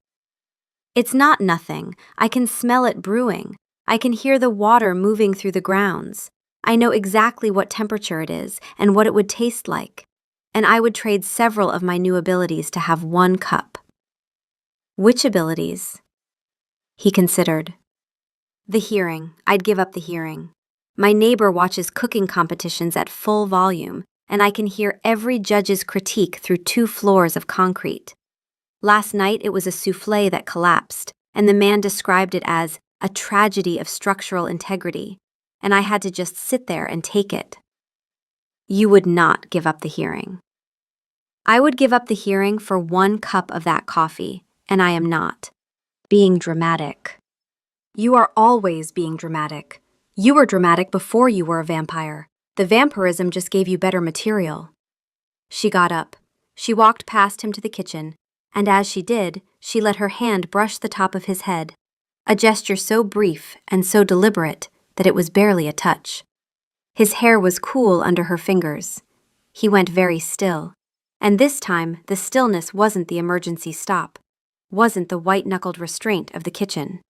"It's not nothing. I can smell it brewing. I can hear the water moving through the grounds. I know exactly what temperature it is and what it would taste like. And I would trade several of my new abilities to have 1 cup." "Which abilities?" He considered. "The hearing. I'd give up the hearing. My neighbor watches cooking competitions at full volume, and I can hear every judge's critique through 2 floors of concrete. Last night it was a soufflé that collapsed, and the man described it as a tragedy of structural integrity. and I had to just sit there and take it. You would not give up the hearing. I would give up the hearing for 1 cup of that coffee, and I am not being dramatic. You are always being dramatic. You were dramatic before you were a vampire. The vampirism just gave you better material. She got up. She walked past him to the kitchen, and as she did, she let her hand brush the top of his head, a gesture so brief and so deliberate that it was barely a touch. His hair was cool under her fingers. He went very still, and this time the stillness wasn't the emergency stop, wasn't the white-knuckled restraint of the kitchen.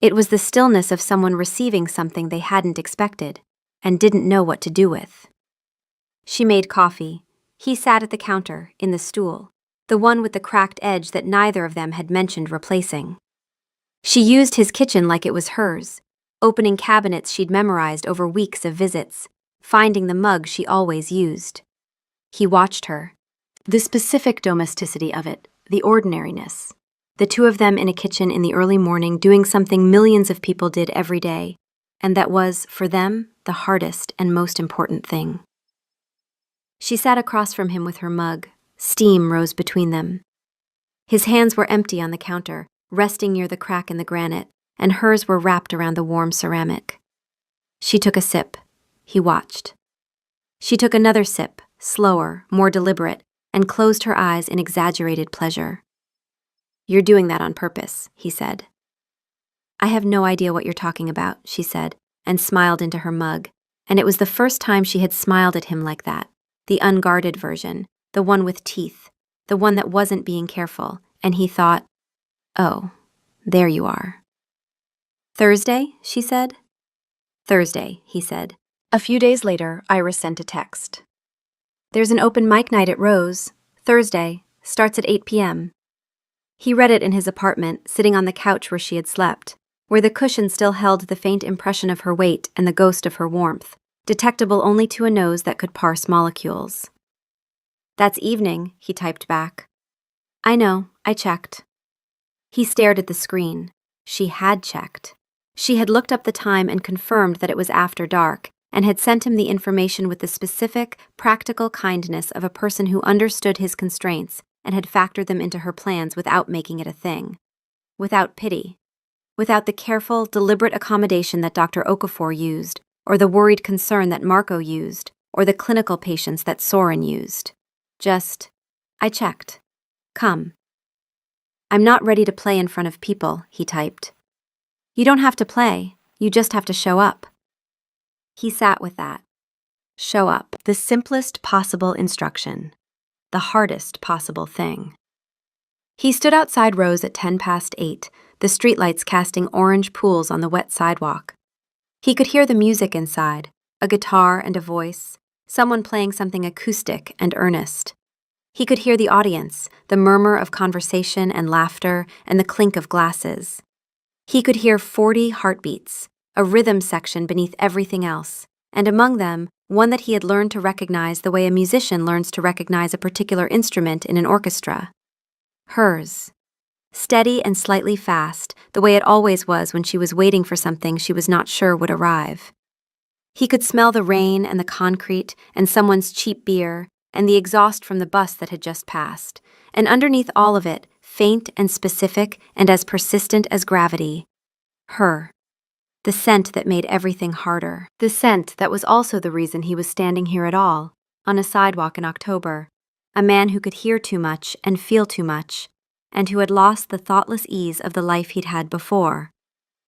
It was the stillness of someone receiving something they hadn't expected and didn't know what to do with. She made coffee. He sat at the counter, in the stool, the one with the cracked edge that neither of them had mentioned replacing. She used his kitchen like it was hers, opening cabinets she'd memorized over weeks of visits, finding the mug she always used. He watched her. The specific domesticity of it, the ordinariness. The two of them in a kitchen in the early morning doing something millions of people did every day, and that was, for them, the hardest and most important thing. She sat across from him with her mug. Steam rose between them. His hands were empty on the counter, resting near the crack in the granite, and hers were wrapped around the warm ceramic. She took a sip. He watched. She took another sip, slower, more deliberate, and closed her eyes in exaggerated pleasure. "You're doing that on purpose," he said. "I have no idea what you're talking about," she said, and smiled into her mug, and it was the first time she had smiled at him like that, the unguarded version, the one with teeth, the one that wasn't being careful, and he thought, "Oh, there you are." "Thursday?" she said. "Thursday," he said. A few days later, Iris sent a text. "There's an open mic night at Rose. Thursday. Starts at 8 p.m. He read it in his apartment, sitting on the couch where she had slept, where the cushion still held the faint impression of her weight and the ghost of her warmth, detectable only to a nose that could parse molecules. "That's evening," he typed back. "I know, I checked." He stared at the screen. She had checked. She had looked up the time and confirmed that it was after dark, and had sent him the information with the specific, practical kindness of a person who understood his constraints and had factored them into her plans without making it a thing. Without pity. Without the careful, deliberate accommodation that Dr. Okafor used, or the worried concern that Marco used, or the clinical patience that Soren used. Just, "I checked. Come." "I'm not ready to play in front of people," he typed. "You don't have to play, you just have to show up." He sat with that. Show up, the simplest possible instruction. The hardest possible thing. He stood outside Rose at 8:10, the streetlights casting orange pools on the wet sidewalk. He could hear the music inside, a guitar and a voice, someone playing something acoustic and earnest. He could hear the audience, the murmur of conversation and laughter and the clink of glasses. He could hear 40 heartbeats, a rhythm section beneath everything else, and among them, one that he had learned to recognize the way a musician learns to recognize a particular instrument in an orchestra. Hers. Steady and slightly fast, the way it always was when she was waiting for something she was not sure would arrive. He could smell the rain and the concrete and someone's cheap beer and the exhaust from the bus that had just passed, and underneath all of it, faint and specific and as persistent as gravity, her. The scent that made everything harder. The scent that was also the reason he was standing here at all, on a sidewalk in October. A man who could hear too much and feel too much, and who had lost the thoughtless ease of the life he'd had before,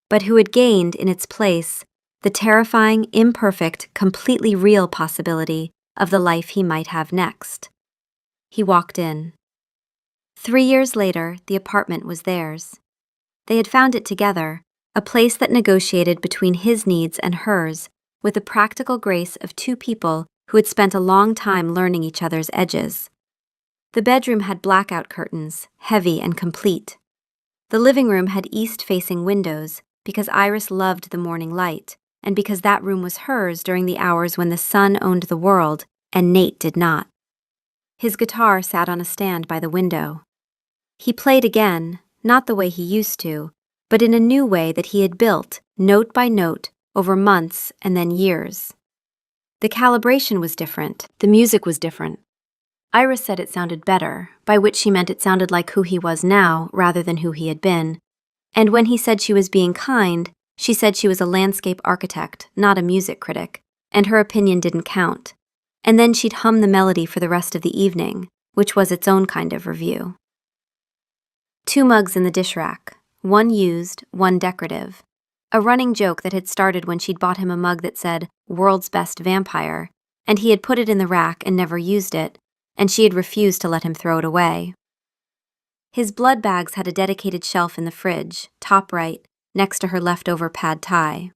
but who had gained in its place the terrifying, imperfect, completely real possibility of the life he might have next. He walked in. 3 years later, the apartment was theirs. They had found it together, a place that negotiated between his needs and hers, with the practical grace of two people who had spent a long time learning each other's edges. The bedroom had blackout curtains, heavy and complete. The living room had east-facing windows because Iris loved the morning light, and because that room was hers during the hours when the sun owned the world and Nate did not. His guitar sat on a stand by the window. He played again, not the way he used to, but in a new way that he had built, note by note, over months and then years. The calibration was different, the music was different. Iris said it sounded better, by which she meant it sounded like who he was now rather than who he had been. And when he said she was being kind, she said she was a landscape architect, not a music critic, and her opinion didn't count. And then she'd hum the melody for the rest of the evening, which was its own kind of review. 2 mugs in the dish rack, one used, one decorative. A running joke that had started when she'd bought him a mug that said, "World's Best Vampire," and he had put it in the rack and never used it, and she had refused to let him throw it away. His blood bags had a dedicated shelf in the fridge, top right, next to her leftover pad thai.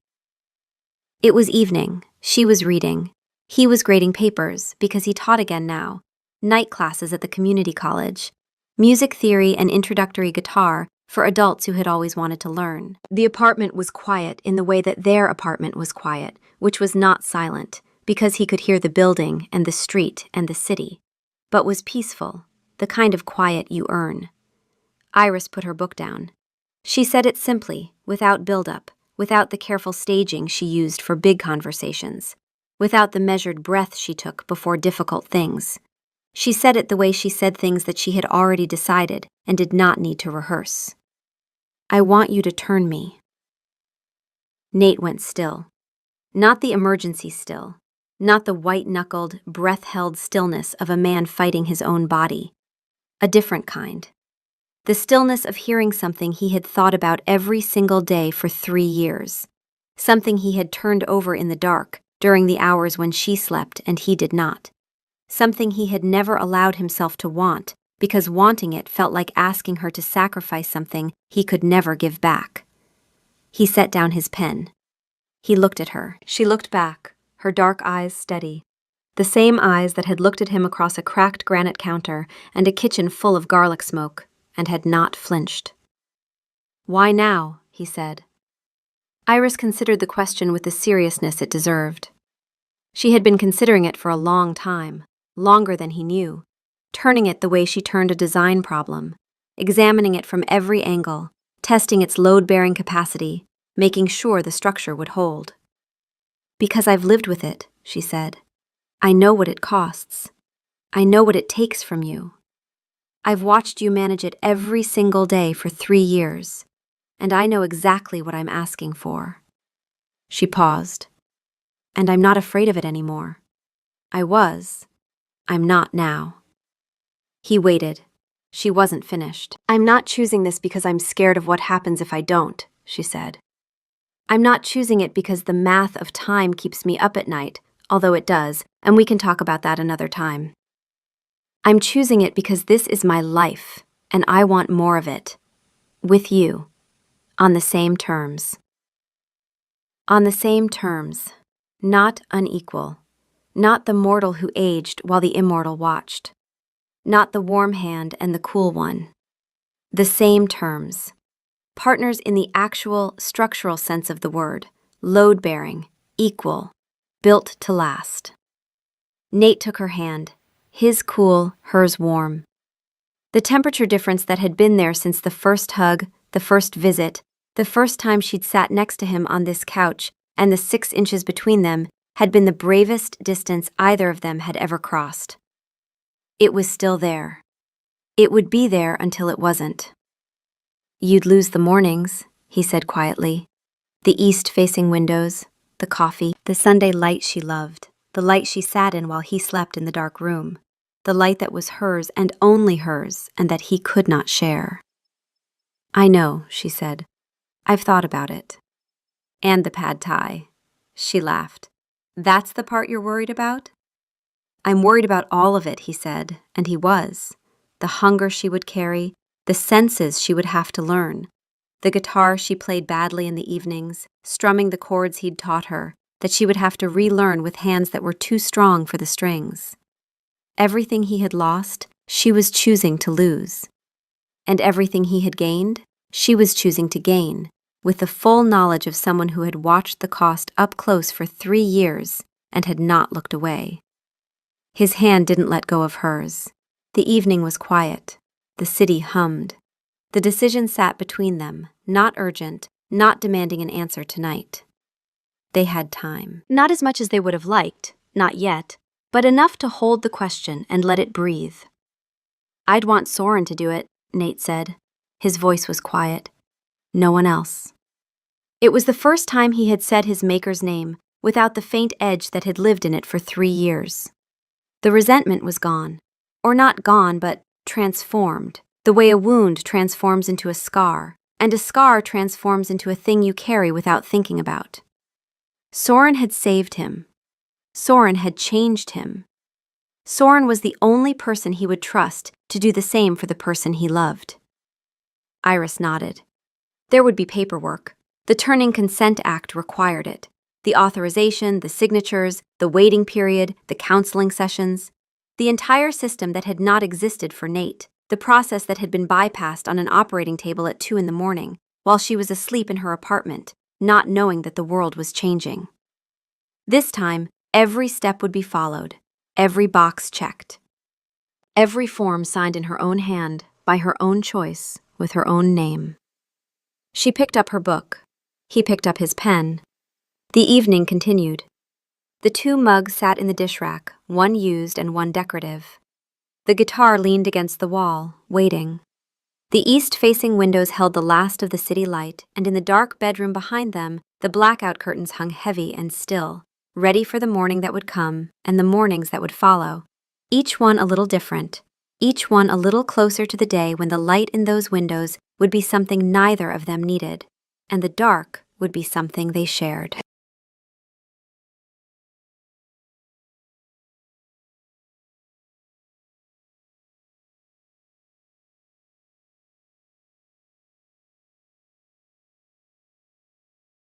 It was evening. She was reading. He was grading papers, because he taught again now. Night classes at the community college. Music theory and introductory guitar for adults who had always wanted to learn. The apartment was quiet in the way that their apartment was quiet, which was not silent, because he could hear the building and the street and the city, but was peaceful, the kind of quiet you earn. Iris put her book down. She said it simply, without build-up, without the careful staging she used for big conversations, without the measured breath she took before difficult things. She said it the way she said things that she had already decided and did not need to rehearse. "I want you to turn me." Nate went still. Not the emergency still. Not the white-knuckled, breath-held stillness of a man fighting his own body. A different kind. The stillness of hearing something he had thought about every single day for 3 years. Something he had turned over in the dark during the hours when she slept and he did not. Something he had never allowed himself to want, because wanting it felt like asking her to sacrifice something he could never give back. He set down his pen. He looked at her. She looked back, her dark eyes steady. The same eyes that had looked at him across a cracked granite counter and a kitchen full of garlic smoke, and had not flinched. "Why now?" he said. Iris considered the question with the seriousness it deserved. She had been considering it for a long time, longer than he knew, turning it the way she turned a design problem, examining it from every angle, testing its load-bearing capacity, making sure the structure would hold. "Because I've lived with it," she said. "I know what it costs. I know what it takes from you. I've watched you manage it every single day for 3 years, and I know exactly what I'm asking for." She paused. "And I'm not afraid of it anymore. I was. I'm not now." He waited. She wasn't finished. "I'm not choosing this because I'm scared of what happens if I don't," she said. "I'm not choosing it because the math of time keeps me up at night, although it does, and we can talk about that another time. I'm choosing it because this is my life, and I want more of it. With you. On the same terms." On the same terms. Not unequal. Not the mortal who aged while the immortal watched. Not the warm hand and the cool one. The same terms. Partners in the actual, structural sense of the word. Load-bearing. Equal. Built to last. Nate took her hand. His cool, hers warm. The temperature difference that had been there since the first hug, the first visit, the first time she'd sat next to him on this couch, and the 6 inches between them, had been the bravest distance either of them had ever crossed. It was still there. It would be there until it wasn't. "You'd lose the mornings," he said quietly. The east-facing windows, the coffee, the Sunday light she loved, the light she sat in while he slept in the dark room, the light that was hers and only hers and that he could not share. "I know," she said. "I've thought about it." "And the pad thai." She laughed. "That's the part you're worried about?" "I'm worried about all of it," he said, and he was. The hunger she would carry, the senses she would have to learn, the guitar she played badly in the evenings, strumming the chords he'd taught her, that she would have to relearn with hands that were too strong for the strings. Everything he had lost, she was choosing to lose. And everything he had gained, she was choosing to gain, with the full knowledge of someone who had watched the cost up close for 3 years and had not looked away. His hand didn't let go of hers. The evening was quiet. The city hummed. The decision sat between them, not urgent, not demanding an answer tonight. They had time. Not as much as they would have liked, not yet, but enough to hold the question and let it breathe. "I'd want Soren to do it," Nate said. His voice was quiet. No one else. It was the first time he had said his maker's name without the faint edge that had lived in it for 3 years. The resentment was gone. Or not gone, but transformed, the way a wound transforms into a scar, and a scar transforms into a thing you carry without thinking about. Soren had saved him. Soren had changed him. Soren was the only person he would trust to do the same for the person he loved. Iris nodded. There would be paperwork. The Turning Consent Act required it. The authorization, the signatures, the waiting period, the counseling sessions. The entire system that had not existed for Nate. The process that had been bypassed on an operating table at 2 a.m, while she was asleep in her apartment, not knowing that the world was changing. This time, every step would be followed, every box checked. Every form signed in her own hand, by her own choice, with her own name. She picked up her book. He picked up his pen. The evening continued. The 2 mugs sat in the dish rack, one used and one decorative. The guitar leaned against the wall, waiting. The east-facing windows held the last of the city light, and in the dark bedroom behind them, the blackout curtains hung heavy and still, ready for the morning that would come and the mornings that would follow, each one a little different, each one a little closer to the day when the light in those windows would be something neither of them needed, and the dark would be something they shared.